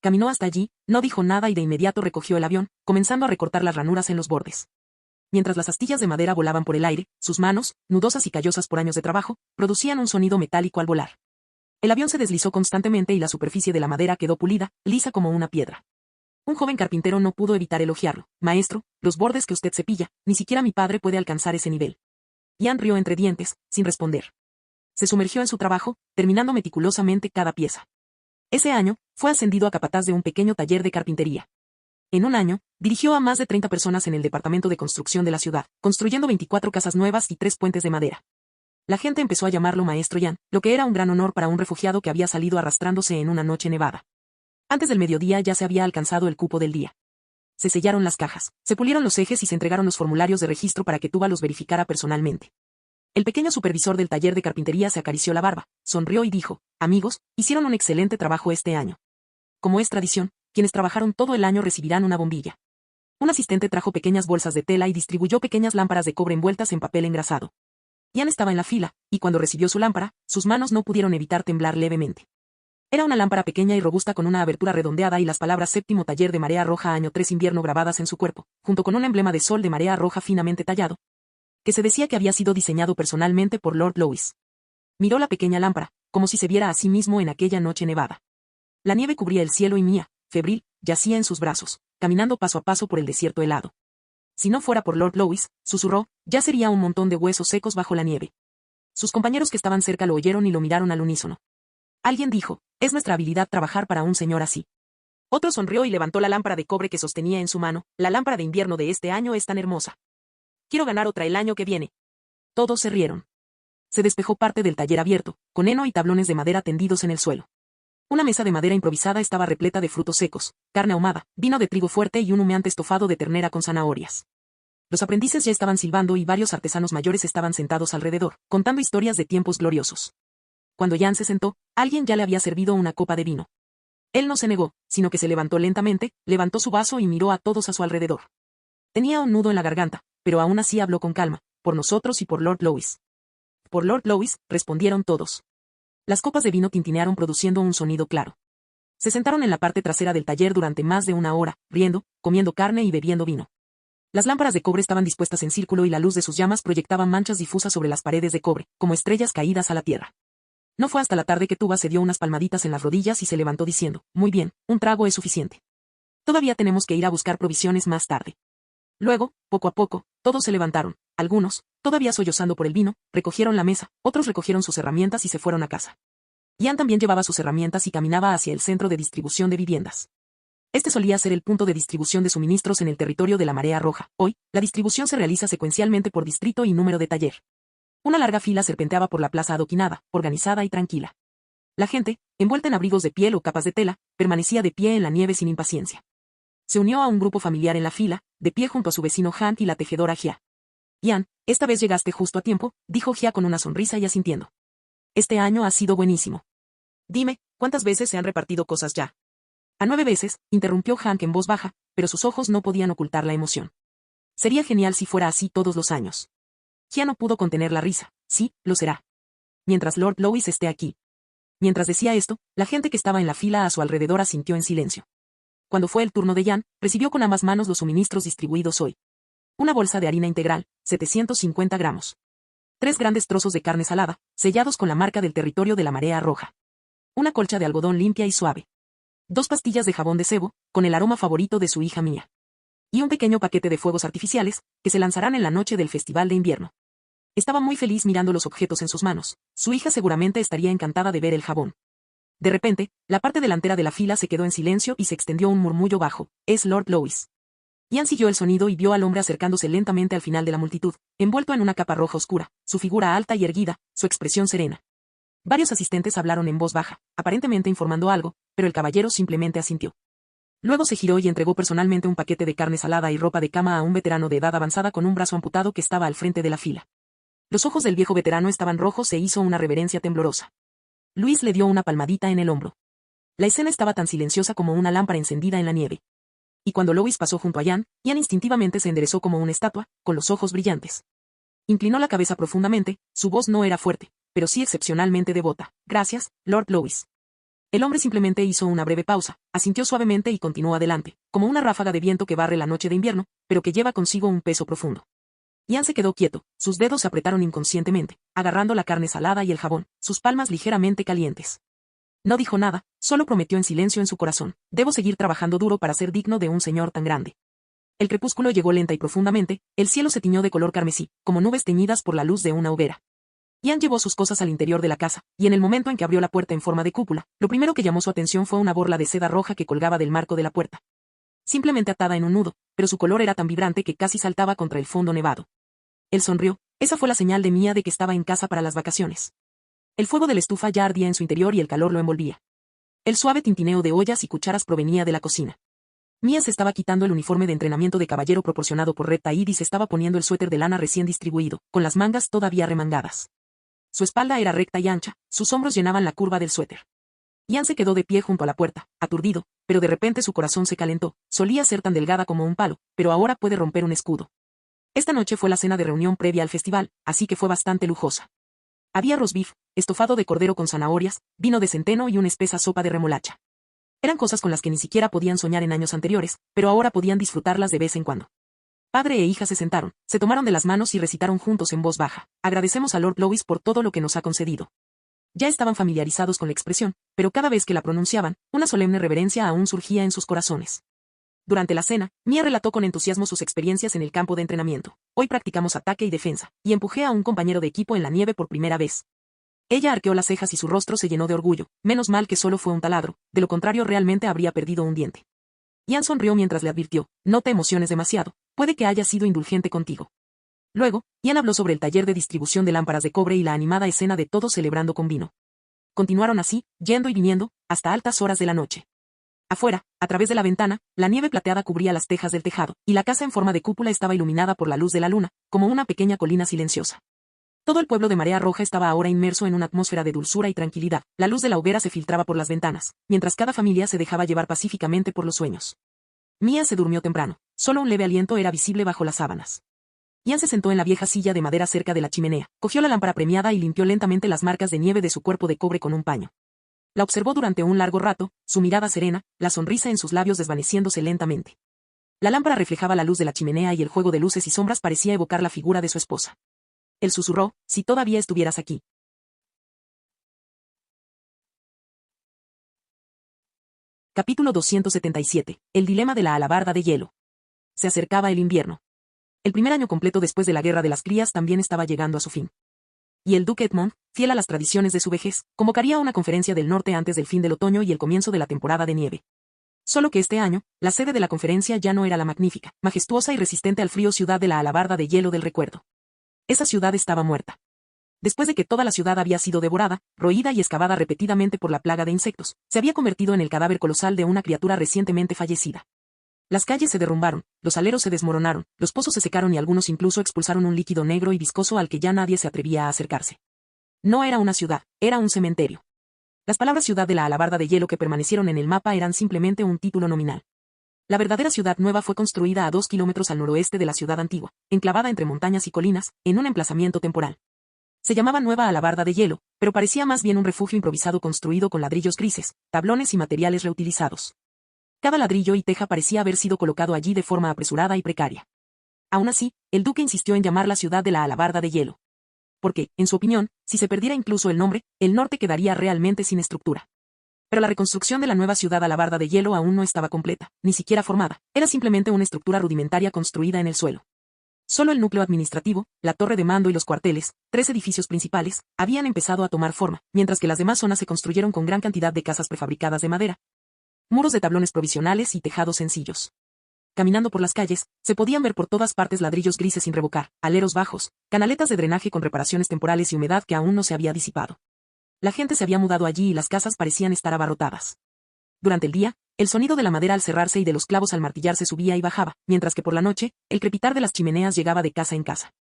Caminó hasta allí, no dijo nada y de inmediato recogió el avión, comenzando a recortar las ranuras en los bordes. Mientras las astillas de madera volaban por el aire, sus manos, nudosas y callosas por años de trabajo, producían un sonido metálico al volar. El avión se deslizó constantemente y la superficie de la madera quedó pulida, lisa como una piedra. Un joven carpintero no pudo evitar elogiarlo. Maestro, los bordes que usted cepilla, ni siquiera mi padre puede alcanzar ese nivel. Ian rió entre dientes, sin responder. Se sumergió en su trabajo, terminando meticulosamente cada pieza. Ese año, fue ascendido a capataz de un pequeño taller de carpintería. En un año, dirigió a más de 30 personas en el departamento de construcción de la ciudad, construyendo 24 casas nuevas y 3 puentes de madera. La gente empezó a llamarlo Maestro Ian, lo que era un gran honor para un refugiado que había salido arrastrándose en una noche nevada. Antes del mediodía ya se había alcanzado el cupo del día. Se sellaron las cajas, se pulieron los ejes y se entregaron los formularios de registro para que Tuba los verificara personalmente. El pequeño supervisor del taller de carpintería se acarició la barba, sonrió y dijo, amigos, hicieron un excelente trabajo este año. Como es tradición, quienes trabajaron todo el año recibirán una bombilla. Un asistente trajo pequeñas bolsas de tela y distribuyó pequeñas lámparas de cobre envueltas en papel engrasado. Ian estaba en la fila, y cuando recibió su lámpara, sus manos no pudieron evitar temblar levemente. Era una lámpara pequeña y robusta con una abertura redondeada y las palabras séptimo taller de marea roja año 3 invierno grabadas en su cuerpo, junto con un emblema de sol de marea roja finamente tallado, que se decía que había sido diseñado personalmente por Lord Lois. Miró la pequeña lámpara, como si se viera a sí mismo en aquella noche nevada. La nieve cubría el cielo y Mia, febril, yacía en sus brazos, caminando paso a paso por el desierto helado. Si no fuera por Lord Lois, susurró, ya sería un montón de huesos secos bajo la nieve. Sus compañeros que estaban cerca lo oyeron y lo miraron al unísono. Alguien dijo, es nuestra habilidad trabajar para un señor así. Otro sonrió y levantó la lámpara de cobre que sostenía en su mano, la lámpara de invierno de este año es tan hermosa. Quiero ganar otra el año que viene. Todos se rieron. Se despejó parte del taller abierto, con heno y tablones de madera tendidos en el suelo. Una mesa de madera improvisada estaba repleta de frutos secos, carne ahumada, vino de trigo fuerte y un humeante estofado de ternera con zanahorias. Los aprendices ya estaban silbando y varios artesanos mayores estaban sentados alrededor, contando historias de tiempos gloriosos. Cuando Jan se sentó, alguien ya le había servido una copa de vino. Él no se negó, sino que se levantó lentamente, levantó su vaso y miró a todos a su alrededor. Tenía un nudo en la garganta, pero aún así habló con calma, por nosotros y por Lord Lois. Por Lord Lois, respondieron todos. Las copas de vino tintinearon produciendo un sonido claro. Se sentaron en la parte trasera del taller durante más de una hora, riendo, comiendo carne y bebiendo vino. Las lámparas de cobre estaban dispuestas en círculo y la luz de sus llamas proyectaba manchas difusas sobre las paredes de cobre, como estrellas caídas a la tierra. No fue hasta la tarde que Tuba se dio unas palmaditas en las rodillas y se levantó diciendo, muy bien, un trago es suficiente. Todavía tenemos que ir a buscar provisiones más tarde. Luego, poco a poco, todos se levantaron, algunos, todavía sollozando por el vino, recogieron la mesa, otros recogieron sus herramientas y se fueron a casa. Ian también llevaba sus herramientas y caminaba hacia el centro de distribución de viviendas. Este solía ser el punto de distribución de suministros en el territorio de la Marea Roja. Hoy, la distribución se realiza secuencialmente por distrito y número de taller. Una larga fila serpenteaba por la plaza adoquinada, organizada y tranquila. La gente, envuelta en abrigos de piel o capas de tela, permanecía de pie en la nieve sin impaciencia. Se unió a un grupo familiar en la fila, de pie junto a su vecino Hank y la tejedora Gia. Ian, esta vez llegaste justo a tiempo, dijo Gia con una sonrisa y asintiendo. Este año ha sido buenísimo. Dime, ¿cuántas veces se han repartido cosas ya? A 9 veces, interrumpió Hank en voz baja, pero sus ojos no podían ocultar la emoción. Sería genial si fuera así todos los años. Gia no pudo contener la risa. Sí, lo será. Mientras Lord Lois esté aquí. Mientras decía esto, la gente que estaba en la fila a su alrededor asintió en silencio. Cuando fue el turno de Jan, recibió con ambas manos los suministros distribuidos hoy. Una bolsa de harina integral, 750 gramos. 3 grandes trozos de carne salada, sellados con la marca del territorio de la Marea Roja. Una colcha de algodón limpia y suave. 2 pastillas de jabón de sebo, con el aroma favorito de su hija Mia. Y un pequeño paquete de fuegos artificiales, que se lanzarán en la noche del Festival de Invierno. Estaba muy feliz mirando los objetos en sus manos. Su hija seguramente estaría encantada de ver el jabón. De repente, la parte delantera de la fila se quedó en silencio y se extendió un murmullo bajo. Es Lord Lois. Ian siguió el sonido y vio al hombre acercándose lentamente al final de la multitud, envuelto en una capa roja oscura, su figura alta y erguida, su expresión serena. Varios asistentes hablaron en voz baja, aparentemente informando algo, pero el caballero simplemente asintió. Luego se giró y entregó personalmente un paquete de carne salada y ropa de cama a un veterano de edad avanzada con un brazo amputado que estaba al frente de la fila. Los ojos del viejo veterano estaban rojos e hizo una reverencia temblorosa. Luis le dio una palmadita en el hombro. La escena estaba tan silenciosa como una lámpara encendida en la nieve. Y cuando Lois pasó junto a Ian instintivamente se enderezó como una estatua, con los ojos brillantes. Inclinó la cabeza profundamente, su voz no era fuerte, pero sí excepcionalmente devota. Gracias, Lord Lois. El hombre simplemente hizo una breve pausa, asintió suavemente y continuó adelante, como una ráfaga de viento que barre la noche de invierno, pero que lleva consigo un peso profundo. Ian se quedó quieto, sus dedos se apretaron inconscientemente, agarrando la carne salada y el jabón, sus palmas ligeramente calientes. No dijo nada, solo prometió en silencio en su corazón, debo seguir trabajando duro para ser digno de un señor tan grande. El crepúsculo llegó lenta y profundamente, el cielo se tiñó de color carmesí, como nubes teñidas por la luz de una hoguera. Ian llevó sus cosas al interior de la casa, y en el momento en que abrió la puerta en forma de cúpula, lo primero que llamó su atención fue una borla de seda roja que colgaba del marco de la puerta. Simplemente atada en un nudo, pero su color era tan vibrante que casi saltaba contra el fondo nevado. Él sonrió, esa fue la señal de Mia de que estaba en casa para las vacaciones. El fuego de la estufa ya ardía en su interior y el calor lo envolvía. El suave tintineo de ollas y cucharas provenía de la cocina. Mia se estaba quitando el uniforme de entrenamiento de caballero proporcionado por Red Taid y se estaba poniendo el suéter de lana recién distribuido, con las mangas todavía remangadas. Su espalda era recta y ancha, sus hombros llenaban la curva del suéter. Ian se quedó de pie junto a la puerta, aturdido, pero de repente su corazón se calentó. Solía ser tan delgada como un palo, pero ahora puede romper un escudo. Esta noche fue la cena de reunión previa al festival, así que fue bastante lujosa. Había roast beef, estofado de cordero con zanahorias, vino de centeno y una espesa sopa de remolacha. Eran cosas con las que ni siquiera podían soñar en años anteriores, pero ahora podían disfrutarlas de vez en cuando. Padre e hija se sentaron, se tomaron de las manos y recitaron juntos en voz baja: agradecemos a Lord Lewis por todo lo que nos ha concedido. Ya estaban familiarizados con la expresión, pero cada vez que la pronunciaban, una solemne reverencia aún surgía en sus corazones. Durante la cena, Mia relató con entusiasmo sus experiencias en el campo de entrenamiento. Hoy practicamos ataque y defensa, y empujé a un compañero de equipo en la nieve por primera vez. Ella arqueó las cejas y su rostro se llenó de orgullo. Menos mal que solo fue un taladro, de lo contrario realmente habría perdido un diente. Ian sonrió mientras le advirtió: no te emociones demasiado, puede que haya sido indulgente contigo. Luego, Ian habló sobre el taller de distribución de lámparas de cobre y la animada escena de todos celebrando con vino. Continuaron así, yendo y viniendo, hasta altas horas de la noche. Afuera, a través de la ventana, la nieve plateada cubría las tejas del tejado, y la casa en forma de cúpula estaba iluminada por la luz de la luna, como una pequeña colina silenciosa. Todo el pueblo de Marea Roja estaba ahora inmerso en una atmósfera de dulzura y tranquilidad. La luz de la hoguera se filtraba por las ventanas, mientras cada familia se dejaba llevar pacíficamente por los sueños. Mia se durmió temprano, solo un leve aliento era visible bajo las sábanas. Ian se sentó en la vieja silla de madera cerca de la chimenea, cogió la lámpara premiada y limpió lentamente las marcas de nieve de su cuerpo de cobre con un paño. La observó durante un largo rato, su mirada serena, la sonrisa en sus labios desvaneciéndose lentamente. La lámpara reflejaba la luz de la chimenea y el juego de luces y sombras parecía evocar la figura de su esposa. Él susurró: si todavía estuvieras aquí. Capítulo 277. El dilema de la alabarda de hielo. Se acercaba el invierno. El primer año completo después de la Guerra de las Crías también estaba llegando a su fin. Y el duque Edmond, fiel a las tradiciones de su vejez, convocaría una conferencia del norte antes del fin del otoño y el comienzo de la temporada de nieve. Solo que este año, la sede de la conferencia ya no era la magnífica, majestuosa y resistente al frío ciudad de la alabarda de hielo del recuerdo. Esa ciudad estaba muerta. Después de que toda la ciudad había sido devorada, roída y excavada repetidamente por la plaga de insectos, se había convertido en el cadáver colosal de una criatura recientemente fallecida. Las calles se derrumbaron, los aleros se desmoronaron, los pozos se secaron y algunos incluso expulsaron un líquido negro y viscoso al que ya nadie se atrevía a acercarse. No era una ciudad, era un cementerio. Las palabras ciudad de la alabarda de hielo que permanecieron en el mapa eran simplemente un título nominal. La verdadera ciudad nueva fue construida a 2 kilómetros al noroeste de la ciudad antigua, enclavada entre montañas y colinas, en un emplazamiento temporal. Se llamaba Nueva Alabarda de Hielo, pero parecía más bien un refugio improvisado construido con ladrillos grises, tablones y materiales reutilizados. Cada ladrillo y teja parecía haber sido colocado allí de forma apresurada y precaria. Aún así, el duque insistió en llamarla Ciudad de la Alabarda de Hielo. Porque, en su opinión, si se perdiera incluso el nombre, el norte quedaría realmente sin estructura. Pero la reconstrucción de la nueva ciudad alabarda de hielo aún no estaba completa, ni siquiera formada, era simplemente una estructura rudimentaria construida en el suelo. Solo el núcleo administrativo, la torre de mando y los cuarteles, 3 edificios principales, habían empezado a tomar forma, mientras que las demás zonas se construyeron con gran cantidad de casas prefabricadas de madera, muros de tablones provisionales y tejados sencillos. Caminando por las calles, se podían ver por todas partes ladrillos grises sin revocar, aleros bajos, canaletas de drenaje con reparaciones temporales y humedad que aún no se había disipado. La gente se había mudado allí y las casas parecían estar abarrotadas. Durante el día, el sonido de la madera al cerrarse y de los clavos al martillarse subía y bajaba, mientras que por la noche, el crepitar de las chimeneas llegaba de casa en casa.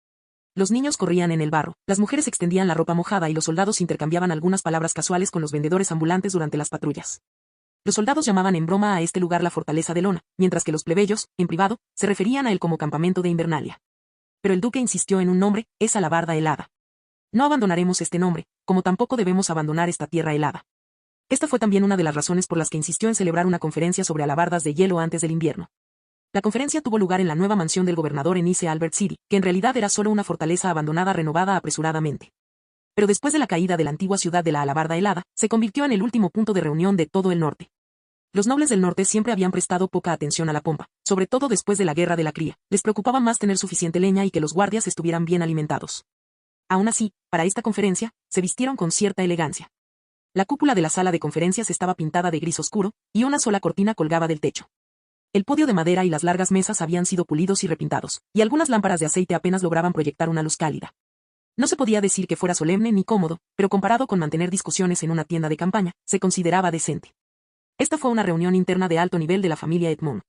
Los niños corrían en el barro, las mujeres extendían la ropa mojada y los soldados intercambiaban algunas palabras casuales con los vendedores ambulantes durante las patrullas. Los soldados llamaban en broma a este lugar la fortaleza de Lona, mientras que los plebeyos, en privado, se referían a él como campamento de Invernalia. Pero el duque insistió en un nombre: es Alabarda helada. No abandonaremos este nombre, como tampoco debemos abandonar esta tierra helada. Esta fue también una de las razones por las que insistió en celebrar una conferencia sobre alabardas de hielo antes del invierno. La conferencia tuvo lugar en la nueva mansión del gobernador en East Albert City, que en realidad era solo una fortaleza abandonada renovada apresuradamente. Pero después de la caída de la antigua ciudad de la Alabarda helada, se convirtió en el último punto de reunión de todo el norte. Los nobles del norte siempre habían prestado poca atención a la pompa, sobre todo después de la guerra de la cría, les preocupaba más tener suficiente leña y que los guardias estuvieran bien alimentados. Aún así, para esta conferencia, se vistieron con cierta elegancia. La cúpula de la sala de conferencias estaba pintada de gris oscuro, y una sola cortina colgaba del techo. El podio de madera y las largas mesas habían sido pulidos y repintados, y algunas lámparas de aceite apenas lograban proyectar una luz cálida. No se podía decir que fuera solemne ni cómodo, pero comparado con mantener discusiones en una tienda de campaña, se consideraba decente. Esta fue una reunión interna de alto nivel de la familia Edmond.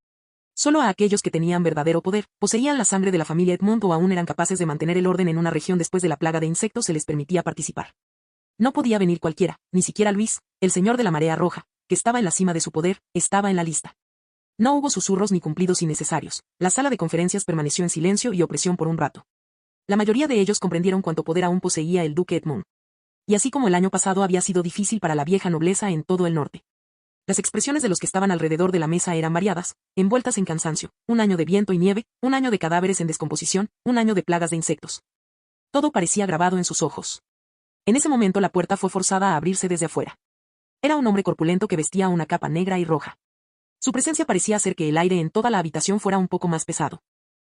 Solo a aquellos que tenían verdadero poder, poseían la sangre de la familia Edmond o aún eran capaces de mantener el orden en una región después de la plaga de insectos se les permitía participar. No podía venir cualquiera, ni siquiera Luis, el señor de la marea roja, que estaba en la cima de su poder, estaba en la lista. No hubo susurros ni cumplidos innecesarios. La sala de conferencias permaneció en silencio y opresión por un rato. La mayoría de ellos comprendieron cuánto poder aún poseía el duque Edmond. Y así como el año pasado había sido difícil para la vieja nobleza en todo el norte. Las expresiones de los que estaban alrededor de la mesa eran variadas, envueltas en cansancio, un año de viento y nieve, un año de cadáveres en descomposición, un año de plagas de insectos. Todo parecía grabado en sus ojos. En ese momento la puerta fue forzada a abrirse desde afuera. Era un hombre corpulento que vestía una capa negra y roja. Su presencia parecía hacer que el aire en toda la habitación fuera un poco más pesado.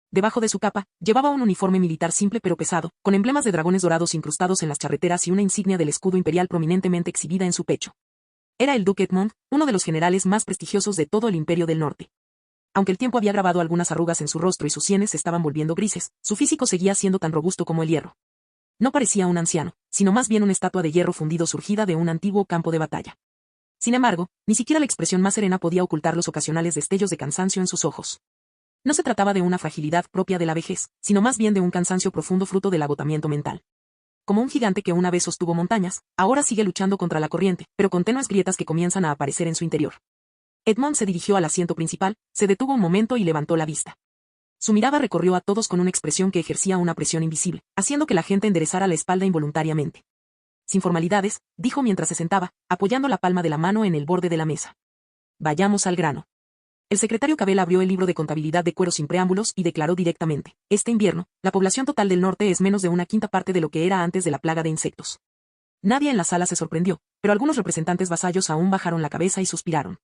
Debajo de su capa, llevaba un uniforme militar simple pero pesado, con emblemas de dragones dorados incrustados en las charreteras y una insignia del escudo imperial prominentemente exhibida en su pecho. Era el duque Edmond, uno de los generales más prestigiosos de todo el Imperio del Norte. Aunque el tiempo había grabado algunas arrugas en su rostro y sus sienes se estaban volviendo grises, su físico seguía siendo tan robusto como el hierro. No parecía un anciano, sino más bien una estatua de hierro fundido surgida de un antiguo campo de batalla. Sin embargo, ni siquiera la expresión más serena podía ocultar los ocasionales destellos de cansancio en sus ojos. No se trataba de una fragilidad propia de la vejez, sino más bien de un cansancio profundo fruto del agotamiento mental. Como un gigante que una vez sostuvo montañas, ahora sigue luchando contra la corriente, pero con tenues grietas que comienzan a aparecer en su interior. Edmond se dirigió al asiento principal, se detuvo un momento y levantó la vista. Su mirada recorrió a todos con una expresión que ejercía una presión invisible, haciendo que la gente enderezara la espalda involuntariamente. Sin formalidades, dijo mientras se sentaba, apoyando la palma de la mano en el borde de la mesa. Vayamos al grano. El secretario Cabell abrió el libro de contabilidad de cuero sin preámbulos y declaró directamente, este invierno, la población total del norte es menos de una quinta parte de lo que era antes de la plaga de insectos. Nadie en la sala se sorprendió, pero algunos representantes vasallos aún bajaron la cabeza y suspiraron.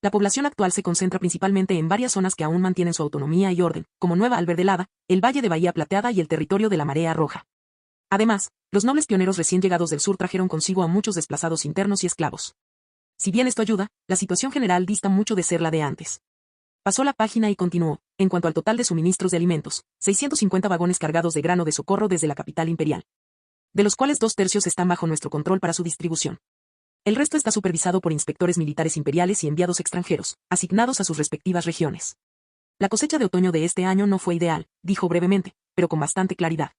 La población actual se concentra principalmente en varias zonas que aún mantienen su autonomía y orden, como Nueva Alberdelada, el Valle de Bahía Plateada y el territorio de la Marea Roja. Además, los nobles pioneros recién llegados del sur trajeron consigo a muchos desplazados internos y esclavos. Si bien esto ayuda, la situación general dista mucho de ser la de antes. Pasó la página y continuó, en cuanto al total de suministros de alimentos, 650 vagones cargados de grano de socorro desde la capital imperial. De los cuales 2/3 están bajo nuestro control para su distribución. El resto está supervisado por inspectores militares imperiales y enviados extranjeros, asignados a sus respectivas regiones. La cosecha de otoño de este año no fue ideal, dijo brevemente, pero con bastante claridad.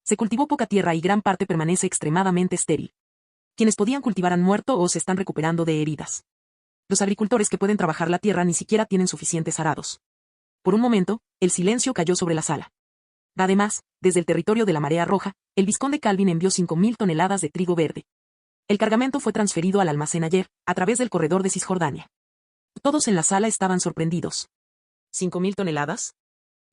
Se cultivó poca tierra y gran parte permanece extremadamente estéril. Quienes podían cultivar han muerto o se están recuperando de heridas. Los agricultores que pueden trabajar la tierra ni siquiera tienen suficientes arados. Por un momento, el silencio cayó sobre la sala. Además, desde el territorio de la Marea Roja, el vizconde Calvin envió 5.000 toneladas de trigo verde. El cargamento fue transferido al almacén ayer, a través del corredor de Cisjordania. Todos en la sala estaban sorprendidos. ¿5.000 toneladas?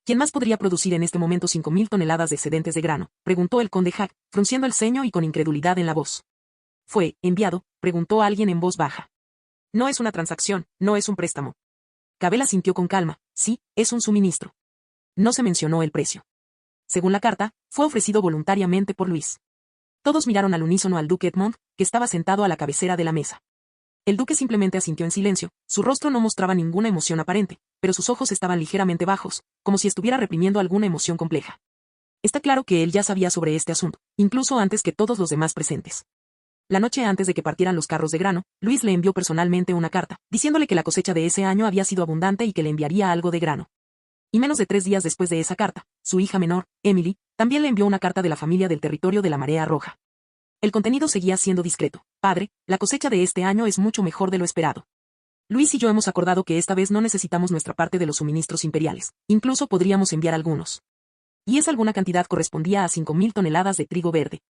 ¿Quién más podría producir en este momento 5.000 toneladas de excedentes de grano?, preguntó el conde Hack, frunciendo el ceño y con incredulidad en la voz. ¿Fue enviado?, preguntó alguien en voz baja. No es una transacción, no es un préstamo. Cabell asintió con calma, sí, es un suministro. No se mencionó el precio. Según la carta, fue ofrecido voluntariamente por Luis. Todos miraron al unísono al duque Edmond, que estaba sentado a la cabecera de la mesa. El duque simplemente asintió en silencio, su rostro no mostraba ninguna emoción aparente, pero sus ojos estaban ligeramente bajos, como si estuviera reprimiendo alguna emoción compleja. Está claro que él ya sabía sobre este asunto, incluso antes que todos los demás presentes. La noche antes de que partieran los carros de grano, Luis le envió personalmente una carta, diciéndole que la cosecha de ese año había sido abundante y que le enviaría algo de grano. Y menos de 3 días después de esa carta, su hija menor, Emily, también le envió una carta de la familia del territorio de la Marea Roja. El contenido seguía siendo discreto. Padre, la cosecha de este año es mucho mejor de lo esperado. Luis y yo hemos acordado que esta vez no necesitamos nuestra parte de los suministros imperiales, incluso podríamos enviar algunos. Y esa alguna cantidad correspondía a 5.000 toneladas de trigo verde.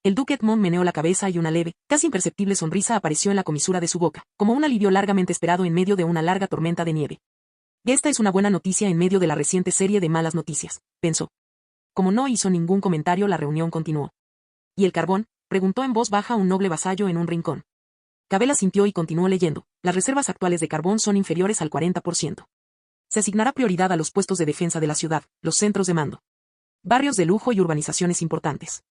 El duque Edmond meneó la cabeza y una leve, casi imperceptible sonrisa apareció en la comisura de su boca, como un alivio largamente esperado en medio de una larga tormenta de nieve. Esta es una buena noticia en medio de la reciente serie de malas noticias, pensó. Como no hizo ningún comentario, la reunión continuó. ¿Y el carbón?, preguntó en voz baja un noble vasallo en un rincón. Cabell asintió y continuó leyendo. Las reservas actuales de carbón son inferiores al 40%. Se asignará prioridad a los puestos de defensa de la ciudad, los centros de mando, barrios de lujo y urbanizaciones importantes.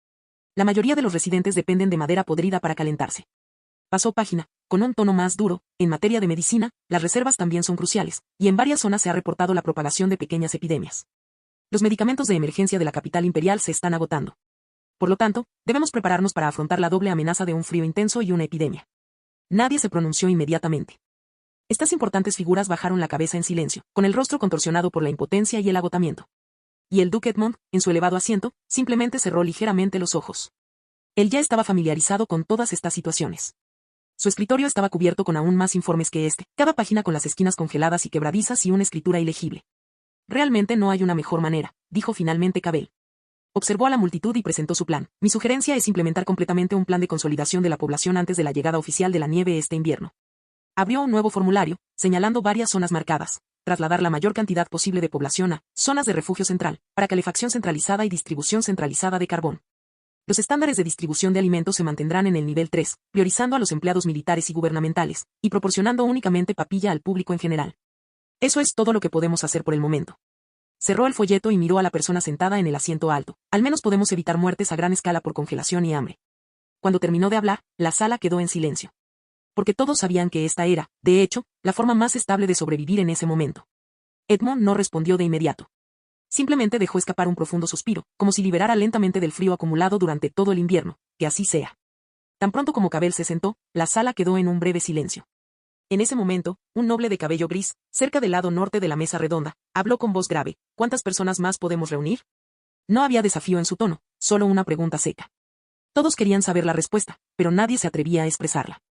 La mayoría de los residentes dependen de madera podrida para calentarse. Pasó página, con un tono más duro. En materia de medicina, las reservas también son cruciales, y en varias zonas se ha reportado la propagación de pequeñas epidemias. Los medicamentos de emergencia de la capital imperial se están agotando. Por lo tanto, debemos prepararnos para afrontar la doble amenaza de un frío intenso y una epidemia. Nadie se pronunció inmediatamente. Estas importantes figuras bajaron la cabeza en silencio, con el rostro contorsionado por la impotencia y el agotamiento. Y el duque Edmond, en su elevado asiento, simplemente cerró ligeramente los ojos. Él ya estaba familiarizado con todas estas situaciones. Su escritorio estaba cubierto con aún más informes que este, cada página con las esquinas congeladas y quebradizas y una escritura ilegible. Realmente no hay una mejor manera, dijo finalmente Cabell. Observó a la multitud y presentó su plan. Mi sugerencia es implementar completamente un plan de consolidación de la población antes de la llegada oficial de la nieve este invierno. Abrió un nuevo formulario, señalando varias zonas marcadas. Trasladar la mayor cantidad posible de población a zonas de refugio central, para calefacción centralizada y distribución centralizada de carbón. Los estándares de distribución de alimentos se mantendrán en el nivel 3, priorizando a los empleados militares y gubernamentales, y proporcionando únicamente papilla al público en general. Eso es todo lo que podemos hacer por el momento. Cerró el folleto y miró a la persona sentada en el asiento alto. Al menos podemos evitar muertes a gran escala por congelación y hambre. Cuando terminó de hablar, la sala quedó en silencio. Porque todos sabían que esta era, de hecho, la forma más estable de sobrevivir en ese momento. Edmond no respondió de inmediato. Simplemente dejó escapar un profundo suspiro, como si liberara lentamente del frío acumulado durante todo el invierno, que así sea. Tan pronto como Cabell se sentó, la sala quedó en un breve silencio. En ese momento, un noble de cabello gris, cerca del lado norte de la mesa redonda, habló con voz grave. ¿Cuántas personas más podemos reunir? No había desafío en su tono, solo una pregunta seca. Todos querían saber la respuesta, pero nadie se atrevía a expresarla.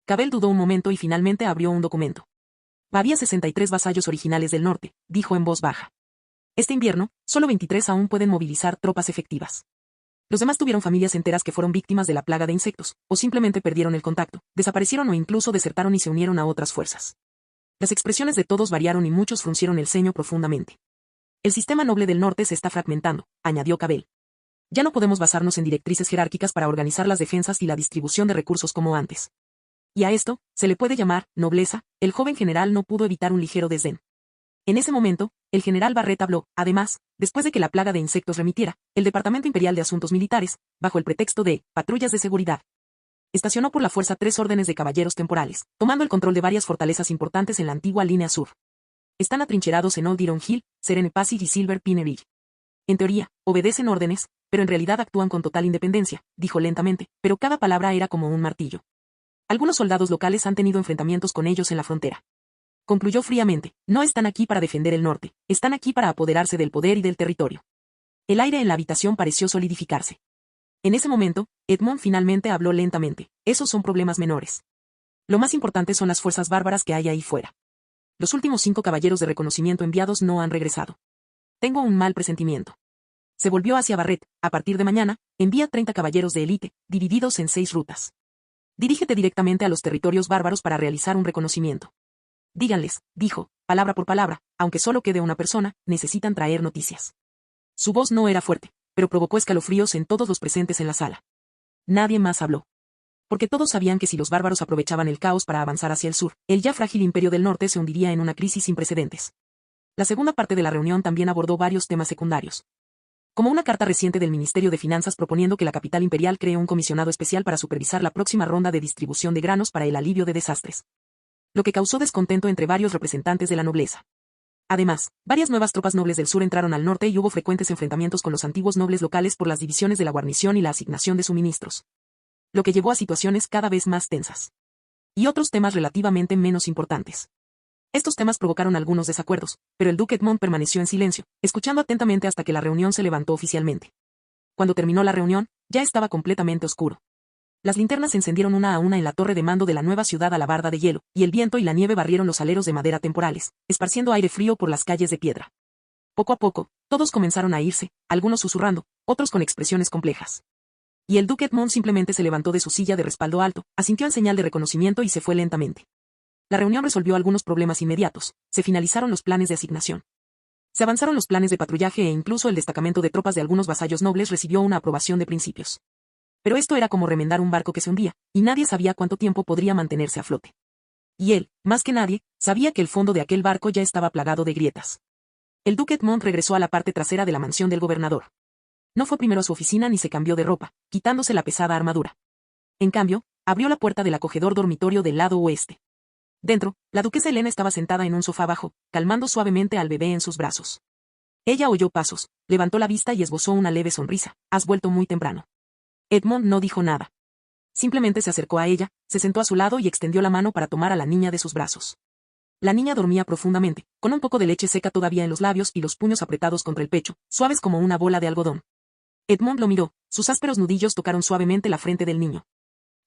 Cabell dudó un momento y finalmente abrió un documento. Había 63 vasallos originales del norte, dijo en voz baja. Este invierno, solo 23 aún pueden movilizar tropas efectivas. Los demás tuvieron familias enteras que fueron víctimas de la plaga de insectos, o simplemente perdieron el contacto, desaparecieron o incluso desertaron y se unieron a otras fuerzas. Las expresiones de todos variaron y muchos fruncieron el ceño profundamente. El sistema noble del norte se está fragmentando, añadió Cabell. Ya no podemos basarnos en directrices jerárquicas para organizar las defensas y la distribución de recursos como antes. Y a esto, se le puede llamar, nobleza. El joven general no pudo evitar un ligero desdén. En ese momento, el general Barrett habló. Además, después de que la plaga de insectos remitiera, el Departamento Imperial de Asuntos Militares, bajo el pretexto de patrullas de seguridad, estacionó por la fuerza 3 órdenes de caballeros temporales, tomando el control de varias fortalezas importantes en la antigua línea sur. Están atrincherados en Old Iron Hill, Serene Passage y Silver Pine Ridge. En teoría, obedecen órdenes, pero en realidad actúan con total independencia, dijo lentamente, pero cada palabra era como un martillo. Algunos soldados locales han tenido enfrentamientos con ellos en la frontera. Concluyó fríamente, no están aquí para defender el norte, están aquí para apoderarse del poder y del territorio. El aire en la habitación pareció solidificarse. En ese momento, Edmond finalmente habló lentamente. Esos son problemas menores. Lo más importante son las fuerzas bárbaras que hay ahí fuera. Los últimos 5 caballeros de reconocimiento enviados no han regresado. Tengo un mal presentimiento. Se volvió hacia Barrett. A partir de mañana, envía 30 caballeros de élite, divididos en 6 rutas. Dirígete directamente a los territorios bárbaros para realizar un reconocimiento. Díganles, dijo, palabra por palabra, aunque solo quede una persona, necesitan traer noticias. Su voz no era fuerte, pero provocó escalofríos en todos los presentes en la sala. Nadie más habló. Porque todos sabían que si los bárbaros aprovechaban el caos para avanzar hacia el sur, el ya frágil imperio del norte se hundiría en una crisis sin precedentes. La segunda parte de la reunión también abordó varios temas secundarios. Como una carta reciente del Ministerio de Finanzas proponiendo que la capital imperial cree un comisionado especial para supervisar la próxima ronda de distribución de granos para el alivio de desastres. Lo que causó descontento entre varios representantes de la nobleza. Además, varias nuevas tropas nobles del sur entraron al norte y hubo frecuentes enfrentamientos con los antiguos nobles locales por las divisiones de la guarnición y la asignación de suministros. Lo que llevó a situaciones cada vez más tensas. Y otros temas relativamente menos importantes. Estos temas provocaron algunos desacuerdos, pero el duque Edmond permaneció en silencio, escuchando atentamente hasta que la reunión se levantó oficialmente. Cuando terminó la reunión, ya estaba completamente oscuro. Las linternas se encendieron una a una en la torre de mando de la nueva ciudad alabarda de hielo, y el viento y la nieve barrieron los aleros de madera temporales, esparciendo aire frío por las calles de piedra. Poco a poco, todos comenzaron a irse, algunos susurrando, otros con expresiones complejas. Y el duque Edmond simplemente se levantó de su silla de respaldo alto, asintió en señal de reconocimiento y se fue lentamente. La reunión resolvió algunos problemas inmediatos, se finalizaron los planes de asignación. Se avanzaron los planes de patrullaje e incluso el destacamento de tropas de algunos vasallos nobles recibió una aprobación de principios. Pero esto era como remendar un barco que se hundía, y nadie sabía cuánto tiempo podría mantenerse a flote. Y él, más que nadie, sabía que el fondo de aquel barco ya estaba plagado de grietas. El duque Edmond regresó a la parte trasera de la mansión del gobernador. No fue primero a su oficina ni se cambió de ropa, quitándose la pesada armadura. En cambio, abrió la puerta del acogedor dormitorio del lado oeste. Dentro, la duquesa Helena estaba sentada en un sofá bajo, calmando suavemente al bebé en sus brazos. Ella oyó pasos, levantó la vista y esbozó una leve sonrisa. Has vuelto muy temprano. Edmond no dijo nada. Simplemente se acercó a ella, se sentó a su lado y extendió la mano para tomar a la niña de sus brazos. La niña dormía profundamente, con un poco de leche seca todavía en los labios y los puños apretados contra el pecho, suaves como una bola de algodón. Edmond lo miró, sus ásperos nudillos tocaron suavemente la frente del niño.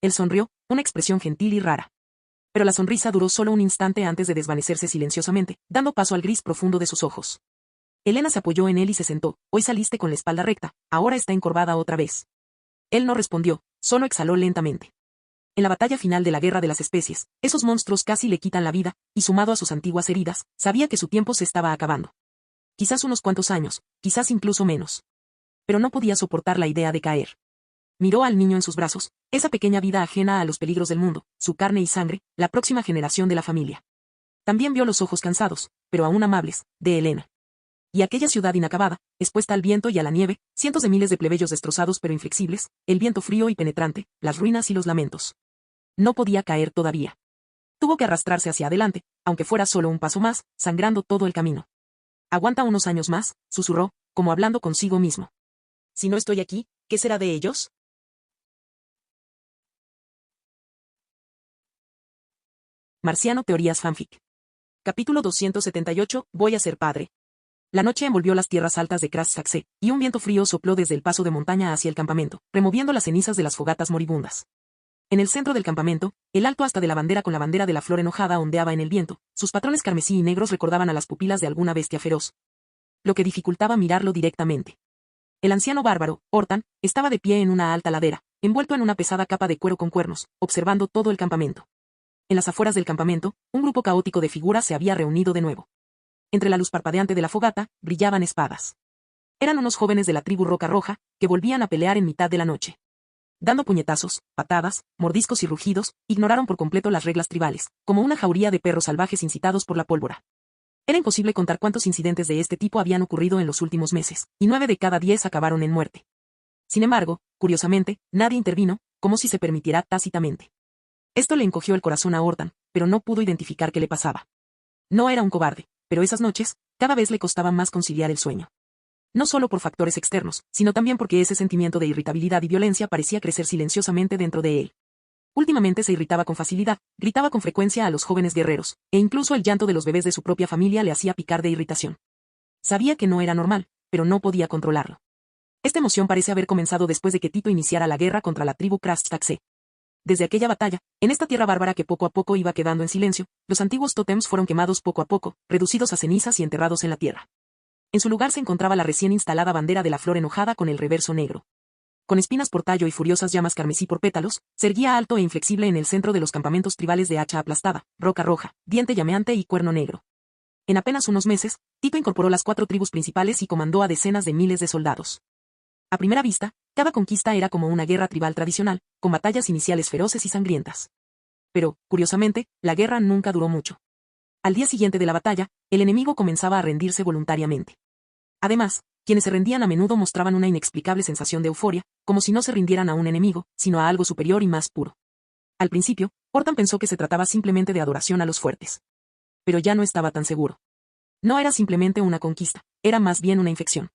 Él sonrió, una expresión gentil y rara. Pero la sonrisa duró solo un instante antes de desvanecerse silenciosamente, dando paso al gris profundo de sus ojos. Helena se apoyó en él y se sentó. Hoy saliste con la espalda recta, ahora está encorvada otra vez. Él no respondió, solo exhaló lentamente. En la batalla final de la Guerra de las Especies, esos monstruos casi le quitan la vida, y sumado a sus antiguas heridas, sabía que su tiempo se estaba acabando. Quizás unos cuantos años, quizás incluso menos. Pero no podía soportar la idea de caer. Miró al niño en sus brazos, esa pequeña vida ajena a los peligros del mundo, su carne y sangre, la próxima generación de la familia. También vio los ojos cansados, pero aún amables, de Helena. Y aquella ciudad inacabada, expuesta al viento y a la nieve, cientos de miles de plebeyos destrozados pero inflexibles, el viento frío y penetrante, las ruinas y los lamentos. No podía caer todavía. Tuvo que arrastrarse hacia adelante, aunque fuera solo un paso más, sangrando todo el camino. Aguanta unos años más, susurró, como hablando consigo mismo. Si no estoy aquí, ¿qué será de ellos? Marciano Teorías Fanfic. Capítulo 278, Voy a ser padre. La noche envolvió las tierras altas de Krassaxe, y un viento frío sopló desde el paso de montaña hacia el campamento, removiendo las cenizas de las fogatas moribundas. En el centro del campamento, el alto asta de la bandera con la bandera de la flor enojada ondeaba en el viento, sus patrones carmesí y negros recordaban a las pupilas de alguna bestia feroz, lo que dificultaba mirarlo directamente. El anciano bárbaro, Hortan, estaba de pie en una alta ladera, envuelto en una pesada capa de cuero con cuernos, observando todo el campamento. En las afueras del campamento, un grupo caótico de figuras se había reunido de nuevo. Entre la luz parpadeante de la fogata, brillaban espadas. Eran unos jóvenes de la tribu Roca Roja, que volvían a pelear en mitad de la noche. Dando puñetazos, patadas, mordiscos y rugidos, ignoraron por completo las reglas tribales, como una jauría de perros salvajes incitados por la pólvora. Era imposible contar cuántos incidentes de este tipo habían ocurrido en los últimos meses, y 9 de cada 10 acabaron en muerte. Sin embargo, curiosamente, nadie intervino, como si se permitiera tácitamente. Esto le encogió el corazón a Hortan, pero no pudo identificar qué le pasaba. No era un cobarde, pero esas noches, cada vez le costaba más conciliar el sueño. No solo por factores externos, sino también porque ese sentimiento de irritabilidad y violencia parecía crecer silenciosamente dentro de él. Últimamente se irritaba con facilidad, gritaba con frecuencia a los jóvenes guerreros, e incluso el llanto de los bebés de su propia familia le hacía picar de irritación. Sabía que no era normal, pero no podía controlarlo. Esta emoción parece haber comenzado después de que Tito iniciara la guerra contra la tribu Krassaxe. Desde aquella batalla, en esta tierra bárbara que poco a poco iba quedando en silencio, los antiguos tótems fueron quemados poco a poco, reducidos a cenizas y enterrados en la tierra. En su lugar se encontraba la recién instalada bandera de la flor enojada con el reverso negro. Con espinas por tallo y furiosas llamas carmesí por pétalos, se erguía alto e inflexible en el centro de los campamentos tribales de hacha aplastada, roca roja, diente llameante y cuerno negro. En apenas unos meses, Tito incorporó las 4 tribus principales y comandó a decenas de miles de soldados. A primera vista, cada conquista era como una guerra tribal tradicional, con batallas iniciales feroces y sangrientas. Pero, curiosamente, la guerra nunca duró mucho. Al día siguiente de la batalla, el enemigo comenzaba a rendirse voluntariamente. Además, quienes se rendían a menudo mostraban una inexplicable sensación de euforia, como si no se rindieran a un enemigo, sino a algo superior y más puro. Al principio, Hortan pensó que se trataba simplemente de adoración a los fuertes. Pero ya no estaba tan seguro. No era simplemente una conquista, era más bien una infección.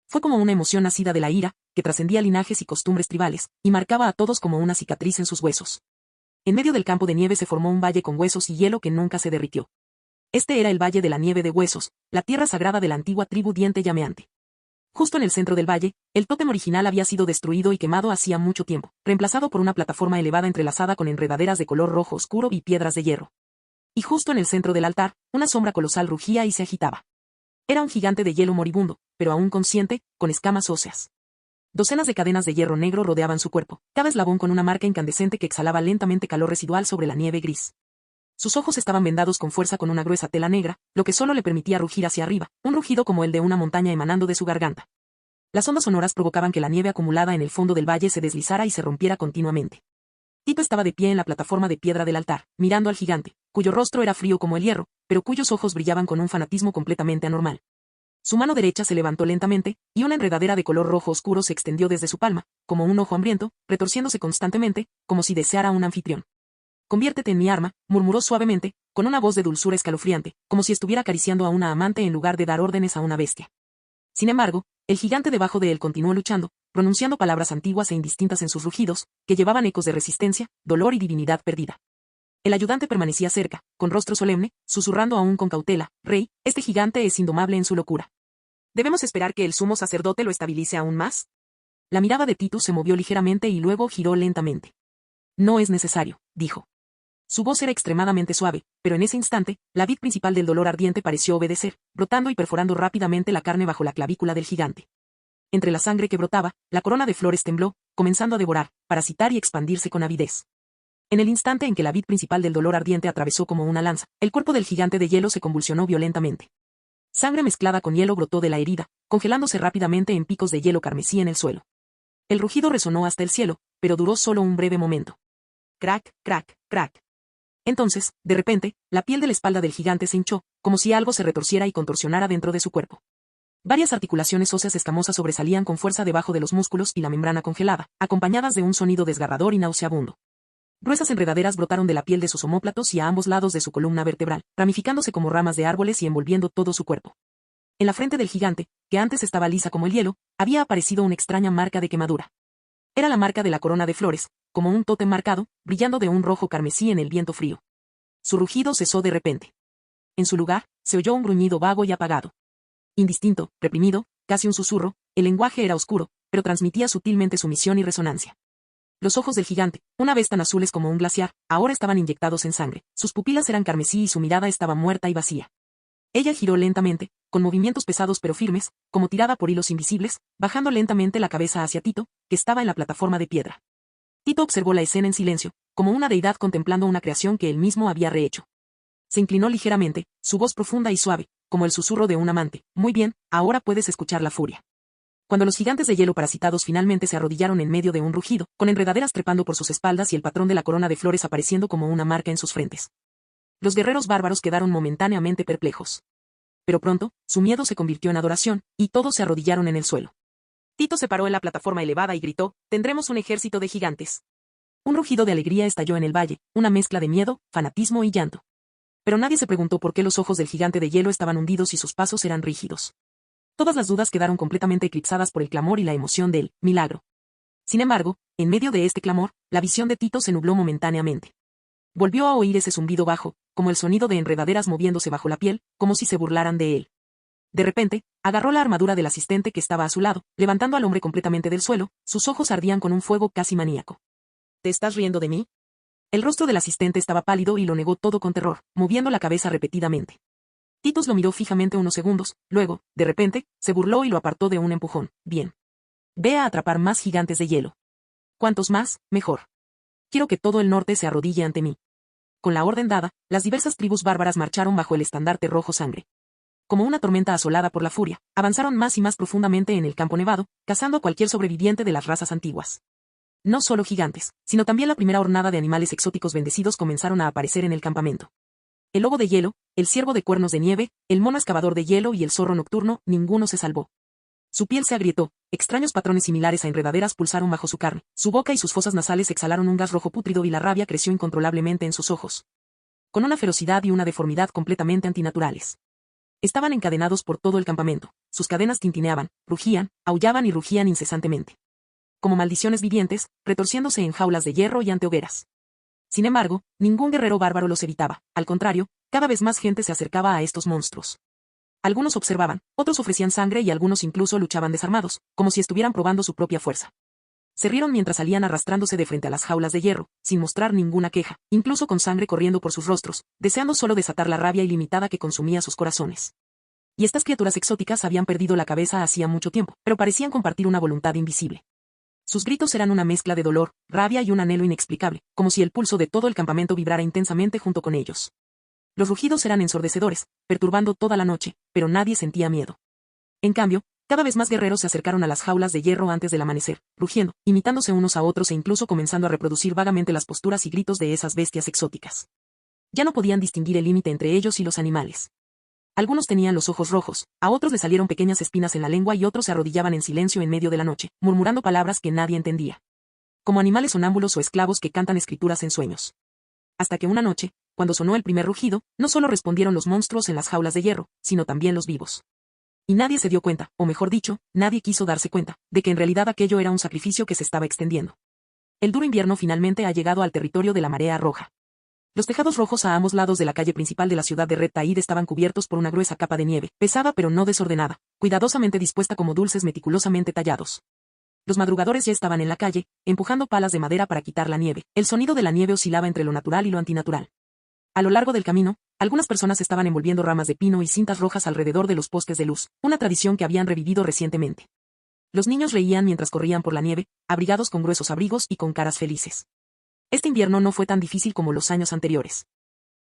Fue como una emoción nacida de la ira, que trascendía linajes y costumbres tribales, y marcaba a todos como una cicatriz en sus huesos. En medio del campo de nieve se formó un valle con huesos y hielo que nunca se derritió. Este era el Valle de la Nieve de Huesos, la tierra sagrada de la antigua tribu Diente Llameante. Justo en el centro del valle, el tótem original había sido destruido y quemado hacía mucho tiempo, reemplazado por una plataforma elevada entrelazada con enredaderas de color rojo oscuro y piedras de hierro. Y justo en el centro del altar, una sombra colosal rugía y se agitaba. Era un gigante de hielo moribundo, pero aún consciente, con escamas óseas. Docenas de cadenas de hierro negro rodeaban su cuerpo, cada eslabón con una marca incandescente que exhalaba lentamente calor residual sobre la nieve gris. Sus ojos estaban vendados con fuerza con una gruesa tela negra, lo que solo le permitía rugir hacia arriba, un rugido como el de una montaña emanando de su garganta. Las ondas sonoras provocaban que la nieve acumulada en el fondo del valle se deslizara y se rompiera continuamente. Tito estaba de pie en la plataforma de piedra del altar, mirando al gigante, cuyo rostro era frío como el hierro, pero cuyos ojos brillaban con un fanatismo completamente anormal. Su mano derecha se levantó lentamente, y una enredadera de color rojo oscuro se extendió desde su palma, como un ojo hambriento, retorciéndose constantemente, como si deseara un anfitrión. «Conviértete en mi arma», murmuró suavemente, con una voz de dulzura escalofriante, como si estuviera acariciando a una amante en lugar de dar órdenes a una bestia. Sin embargo, el gigante debajo de él continuó luchando, pronunciando palabras antiguas e indistintas en sus rugidos, que llevaban ecos de resistencia, dolor y divinidad perdida. El ayudante permanecía cerca, con rostro solemne, susurrando aún con cautela: Rey, este gigante es indomable en su locura. ¿Debemos esperar que el sumo sacerdote lo estabilice aún más? La mirada de Titus se movió ligeramente y luego giró lentamente. No es necesario, dijo. Su voz era extremadamente suave, pero en ese instante, la vid principal del dolor ardiente pareció obedecer, brotando y perforando rápidamente la carne bajo la clavícula del gigante. Entre la sangre que brotaba, la corona de flores tembló, comenzando a devorar, parasitar y expandirse con avidez. En el instante en que la vid principal del dolor ardiente atravesó como una lanza, el cuerpo del gigante de hielo se convulsionó violentamente. Sangre mezclada con hielo brotó de la herida, congelándose rápidamente en picos de hielo carmesí en el suelo. El rugido resonó hasta el cielo, pero duró solo un breve momento. Crack, crack, crack. Entonces, de repente, la piel de la espalda del gigante se hinchó, como si algo se retorciera y contorsionara dentro de su cuerpo. Varias articulaciones óseas escamosas sobresalían con fuerza debajo de los músculos y la membrana congelada, acompañadas de un sonido desgarrador y nauseabundo. Gruesas enredaderas brotaron de la piel de sus omóplatos y a ambos lados de su columna vertebral, ramificándose como ramas de árboles y envolviendo todo su cuerpo. En la frente del gigante, que antes estaba lisa como el hielo, había aparecido una extraña marca de quemadura. Era la marca de la corona de flores, como un tótem marcado, brillando de un rojo carmesí en el viento frío. Su rugido cesó de repente. En su lugar, se oyó un gruñido vago y apagado. Indistinto, reprimido, casi un susurro, el lenguaje era oscuro, pero transmitía sutilmente sumisión y resonancia. Los ojos del gigante, una vez tan azules como un glaciar, ahora estaban inyectados en sangre, sus pupilas eran carmesí y su mirada estaba muerta y vacía. Ella giró lentamente, con movimientos pesados pero firmes, como tirada por hilos invisibles, bajando lentamente la cabeza hacia Tito, que estaba en la plataforma de piedra. Tito observó la escena en silencio, como una deidad contemplando una creación que él mismo había rehecho. Se inclinó ligeramente, su voz profunda y suave, como el susurro de un amante: Muy bien, ahora puedes escuchar la furia. Cuando los gigantes de hielo parasitados finalmente se arrodillaron en medio de un rugido, con enredaderas trepando por sus espaldas y el patrón de la corona de flores apareciendo como una marca en sus frentes. Los guerreros bárbaros quedaron momentáneamente perplejos. Pero pronto, su miedo se convirtió en adoración, y todos se arrodillaron en el suelo. Tito se paró en la plataforma elevada y gritó: Tendremos un ejército de gigantes. Un rugido de alegría estalló en el valle, una mezcla de miedo, fanatismo y llanto. Pero nadie se preguntó por qué los ojos del gigante de hielo estaban hundidos y sus pasos eran rígidos. Todas las dudas quedaron completamente eclipsadas por el clamor y la emoción del milagro. Sin embargo, en medio de este clamor, la visión de Tito se nubló momentáneamente. Volvió a oír ese zumbido bajo, como el sonido de enredaderas moviéndose bajo la piel, como si se burlaran de él. De repente, agarró la armadura del asistente que estaba a su lado, levantando al hombre completamente del suelo, sus ojos ardían con un fuego casi maníaco. ¿Te estás riendo de mí? El rostro del asistente estaba pálido y lo negó todo con terror, moviendo la cabeza repetidamente. Titus lo miró fijamente unos segundos, luego, de repente, se burló y lo apartó de un empujón. Bien. Ve a atrapar más gigantes de hielo. Cuantos más, mejor. Quiero que todo el norte se arrodille ante mí. Con la orden dada, las diversas tribus bárbaras marcharon bajo el estandarte rojo sangre. Como una tormenta asolada por la furia, avanzaron más y más profundamente en el campo nevado, cazando a cualquier sobreviviente de las razas antiguas. No solo gigantes, sino también la primera hornada de animales exóticos bendecidos comenzaron a aparecer en el campamento. El lobo de hielo, el ciervo de cuernos de nieve, el mono excavador de hielo y el zorro nocturno, ninguno se salvó. Su piel se agrietó, extraños patrones similares a enredaderas pulsaron bajo su carne, su boca y sus fosas nasales exhalaron un gas rojo pútrido y la rabia creció incontrolablemente en sus ojos. Con una ferocidad y una deformidad completamente antinaturales. Estaban encadenados por todo el campamento, sus cadenas tintineaban, rugían, aullaban y rugían incesantemente. Como maldiciones vivientes, retorciéndose en jaulas de hierro y ante hogueras. Sin embargo, ningún guerrero bárbaro los evitaba, al contrario, cada vez más gente se acercaba a estos monstruos. Algunos observaban, otros ofrecían sangre y algunos incluso luchaban desarmados, como si estuvieran probando su propia fuerza. Se rieron mientras salían arrastrándose de frente a las jaulas de hierro, sin mostrar ninguna queja, incluso con sangre corriendo por sus rostros, deseando solo desatar la rabia ilimitada que consumía sus corazones. Y estas criaturas exóticas habían perdido la cabeza hacía mucho tiempo, pero parecían compartir una voluntad invisible. Sus gritos eran una mezcla de dolor, rabia y un anhelo inexplicable, como si el pulso de todo el campamento vibrara intensamente junto con ellos. Los rugidos eran ensordecedores, perturbando toda la noche, pero nadie sentía miedo. En cambio, cada vez más guerreros se acercaron a las jaulas de hierro antes del amanecer, rugiendo, imitándose unos a otros e incluso comenzando a reproducir vagamente las posturas y gritos de esas bestias exóticas. Ya no podían distinguir el límite entre ellos y los animales. Algunos tenían los ojos rojos, a otros les salieron pequeñas espinas en la lengua y otros se arrodillaban en silencio en medio de la noche, murmurando palabras que nadie entendía. Como animales sonámbulos o esclavos que cantan escrituras en sueños. Hasta que una noche, cuando sonó el primer rugido, no solo respondieron los monstruos en las jaulas de hierro, sino también los vivos. Y nadie se dio cuenta, o mejor dicho, nadie quiso darse cuenta, de que en realidad aquello era un sacrificio que se estaba extendiendo. El duro invierno finalmente ha llegado al territorio de la marea roja. Los tejados rojos a ambos lados de la calle principal de la ciudad de Red Taid estaban cubiertos por una gruesa capa de nieve, pesada pero no desordenada, cuidadosamente dispuesta como dulces meticulosamente tallados. Los madrugadores ya estaban en la calle, empujando palas de madera para quitar la nieve. El sonido de la nieve oscilaba entre lo natural y lo antinatural. A lo largo del camino, algunas personas estaban envolviendo ramas de pino y cintas rojas alrededor de los postes de luz, una tradición que habían revivido recientemente. Los niños reían mientras corrían por la nieve, abrigados con gruesos abrigos y con caras felices. Este invierno no fue tan difícil como los años anteriores.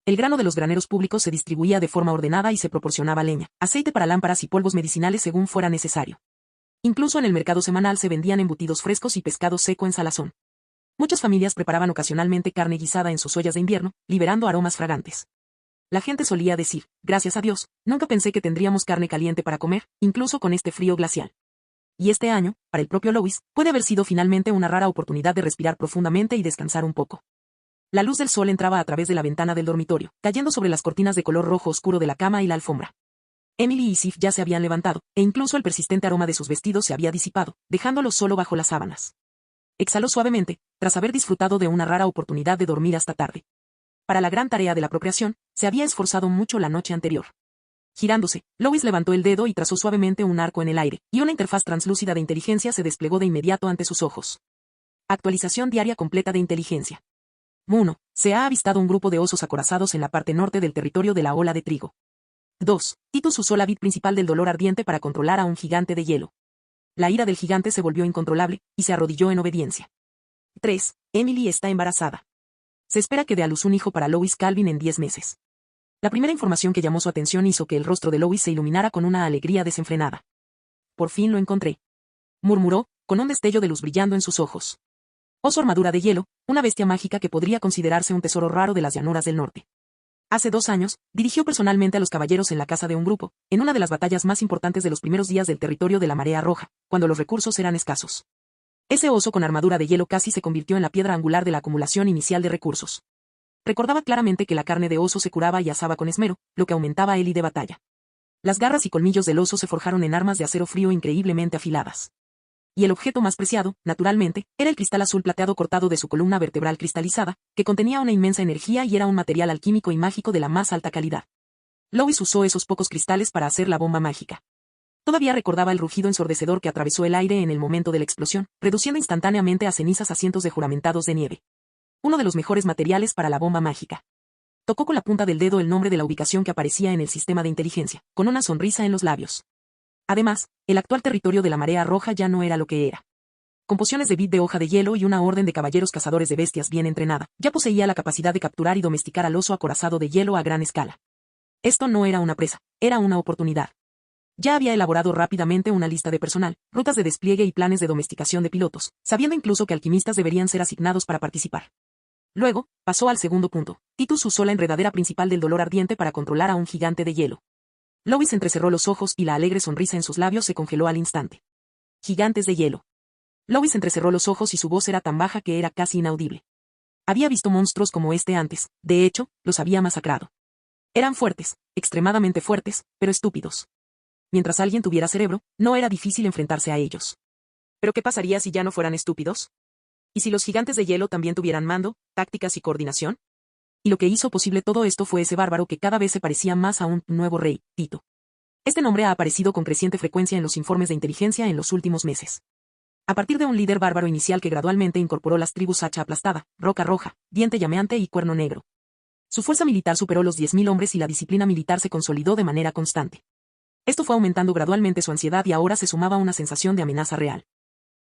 El grano de los graneros públicos se distribuía de forma ordenada y se proporcionaba leña, aceite para lámparas y polvos medicinales según fuera necesario. Incluso en el mercado semanal se vendían embutidos frescos y pescado seco en salazón. Muchas familias preparaban ocasionalmente carne guisada en sus ollas de invierno, liberando aromas fragantes. La gente solía decir, gracias a Dios, nunca pensé que tendríamos carne caliente para comer, incluso con este frío glacial. Y este año, para el propio Lois, puede haber sido finalmente una rara oportunidad de respirar profundamente y descansar un poco. La luz del sol entraba a través de la ventana del dormitorio, cayendo sobre las cortinas de color rojo oscuro de la cama y la alfombra. Emily y Sif ya se habían levantado, e incluso el persistente aroma de sus vestidos se había disipado, dejándolos solo bajo las sábanas. Exhaló suavemente, tras haber disfrutado de una rara oportunidad de dormir hasta tarde. Para la gran tarea de la apropiación, se había esforzado mucho la noche anterior. Girándose, Lois levantó el dedo y trazó suavemente un arco en el aire, y una interfaz translúcida de inteligencia se desplegó de inmediato ante sus ojos. Actualización diaria completa de inteligencia. 1. Se ha avistado un grupo de osos acorazados en la parte norte del territorio de la ola de trigo. 2. Titus usó la vid principal del dolor ardiente para controlar a un gigante de hielo. La ira del gigante se volvió incontrolable, y se arrodilló en obediencia. 3. Emily está embarazada. Se espera que dé a luz un hijo para Lois Calvin en 10 meses. La primera información que llamó su atención hizo que el rostro de Lois se iluminara con una alegría desenfrenada. Por fin lo encontré, murmuró, con un destello de luz brillando en sus ojos. Oso armadura de hielo, una bestia mágica que podría considerarse un tesoro raro de las llanuras del norte. Hace 2 años, dirigió personalmente a los caballeros en la casa de un grupo, en una de las batallas más importantes de los primeros días del territorio de la Marea Roja, cuando los recursos eran escasos. Ese oso con armadura de hielo casi se convirtió en la piedra angular de la acumulación inicial de recursos. Recordaba claramente que la carne de oso se curaba y asaba con esmero, lo que aumentaba el I de batalla. Las garras y colmillos del oso se forjaron en armas de acero frío increíblemente afiladas. Y el objeto más preciado, naturalmente, era el cristal azul plateado cortado de su columna vertebral cristalizada, que contenía una inmensa energía y era un material alquímico y mágico de la más alta calidad. Lois usó esos pocos cristales para hacer la bomba mágica. Todavía recordaba el rugido ensordecedor que atravesó el aire en el momento de la explosión, reduciendo instantáneamente a cenizas a cientos de juramentados de nieve. Uno de los mejores materiales para la bomba mágica. Tocó con la punta del dedo el nombre de la ubicación que aparecía en el sistema de inteligencia, con una sonrisa en los labios. Además, el actual territorio de la Marea Roja ya no era lo que era. Con pociones de vid de hoja de hielo y una orden de caballeros cazadores de bestias bien entrenada, ya poseía la capacidad de capturar y domesticar al oso acorazado de hielo a gran escala. Esto no era una presa, era una oportunidad. Ya había elaborado rápidamente una lista de personal, rutas de despliegue y planes de domesticación de pilotos, sabiendo incluso que alquimistas deberían ser asignados para participar. Luego, pasó al segundo punto. Titus usó la enredadera principal del dolor ardiente para controlar a un gigante de hielo. Lois entrecerró los ojos y la alegre sonrisa en sus labios se congeló al instante. Gigantes de hielo. Lois entrecerró los ojos y su voz era tan baja que era casi inaudible. Había visto monstruos como este antes, de hecho, los había masacrado. Eran fuertes, extremadamente fuertes, pero estúpidos. Mientras alguien tuviera cerebro, no era difícil enfrentarse a ellos. ¿Pero qué pasaría si ya no fueran estúpidos? ¿Y si los gigantes de hielo también tuvieran mando, tácticas y coordinación? Y lo que hizo posible todo esto fue ese bárbaro que cada vez se parecía más a un nuevo rey, Tito. Este nombre ha aparecido con creciente frecuencia en los informes de inteligencia en los últimos meses. A partir de un líder bárbaro inicial que gradualmente incorporó las tribus Hacha Aplastada, Roca Roja, Diente Llameante y Cuerno Negro. Su fuerza militar superó los 10.000 hombres y la disciplina militar se consolidó de manera constante. Esto fue aumentando gradualmente su ansiedad y ahora se sumaba una sensación de amenaza real.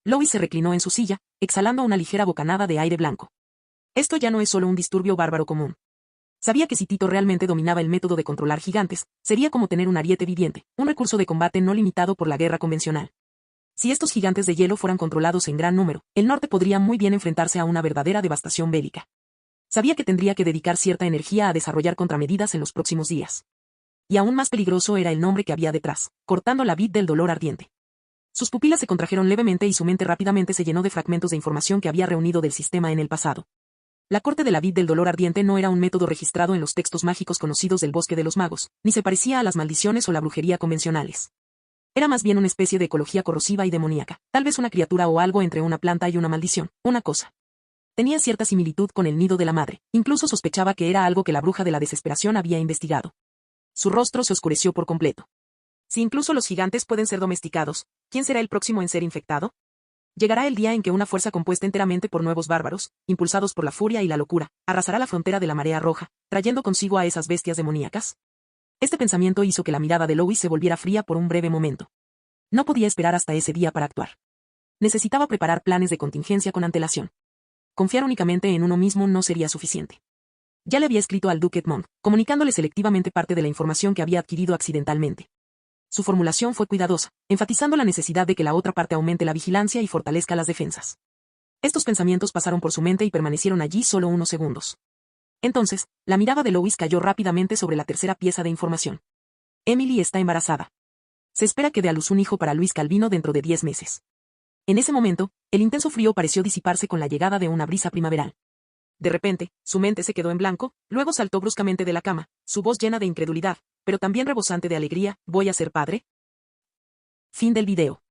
Lois se reclinó en su silla, exhalando una ligera bocanada de aire blanco. Esto ya no es solo un disturbio bárbaro común. Sabía que si Tito realmente dominaba el método de controlar gigantes, sería como tener un ariete viviente, un recurso de combate no limitado por la guerra convencional. Si estos gigantes de hielo fueran controlados en gran número, el norte podría muy bien enfrentarse a una verdadera devastación bélica. Sabía que tendría que dedicar cierta energía a desarrollar contramedidas en los próximos días. Y aún más peligroso era el nombre que había detrás, cortando la vid del dolor ardiente. Sus pupilas se contrajeron levemente y su mente rápidamente se llenó de fragmentos de información que había reunido del sistema en el pasado. La corte de la vid del dolor ardiente no era un método registrado en los textos mágicos conocidos del bosque de los magos, ni se parecía a las maldiciones o la brujería convencionales. Era más bien una especie de ecología corrosiva y demoníaca, tal vez una criatura o algo entre una planta y una maldición, una cosa. Tenía cierta similitud con el nido de la madre, incluso sospechaba que era algo que la bruja de la desesperación había investigado. Su rostro se oscureció por completo. Si incluso los gigantes pueden ser domesticados, ¿quién será el próximo en ser infectado? Llegará el día en que una fuerza compuesta enteramente por nuevos bárbaros, impulsados por la furia y la locura, arrasará la frontera de la marea roja, trayendo consigo a esas bestias demoníacas. Este pensamiento hizo que la mirada de Lois se volviera fría por un breve momento. No podía esperar hasta ese día para actuar. Necesitaba preparar planes de contingencia con antelación. Confiar únicamente en uno mismo no sería suficiente. Ya le había escrito al duque Edmond, comunicándole selectivamente parte de la información que había adquirido accidentalmente. Su formulación fue cuidadosa, enfatizando la necesidad de que la otra parte aumente la vigilancia y fortalezca las defensas. Estos pensamientos pasaron por su mente y permanecieron allí solo unos segundos. Entonces, la mirada de Lois cayó rápidamente sobre la tercera pieza de información. Emily está embarazada. Se espera que dé a luz un hijo para Luis Calvino dentro de 10 meses. En ese momento, el intenso frío pareció disiparse con la llegada de una brisa primaveral. De repente, su mente se quedó en blanco, luego saltó bruscamente de la cama, su voz llena de incredulidad, pero también rebosante de alegría. ¿Voy a ser padre? Fin del video.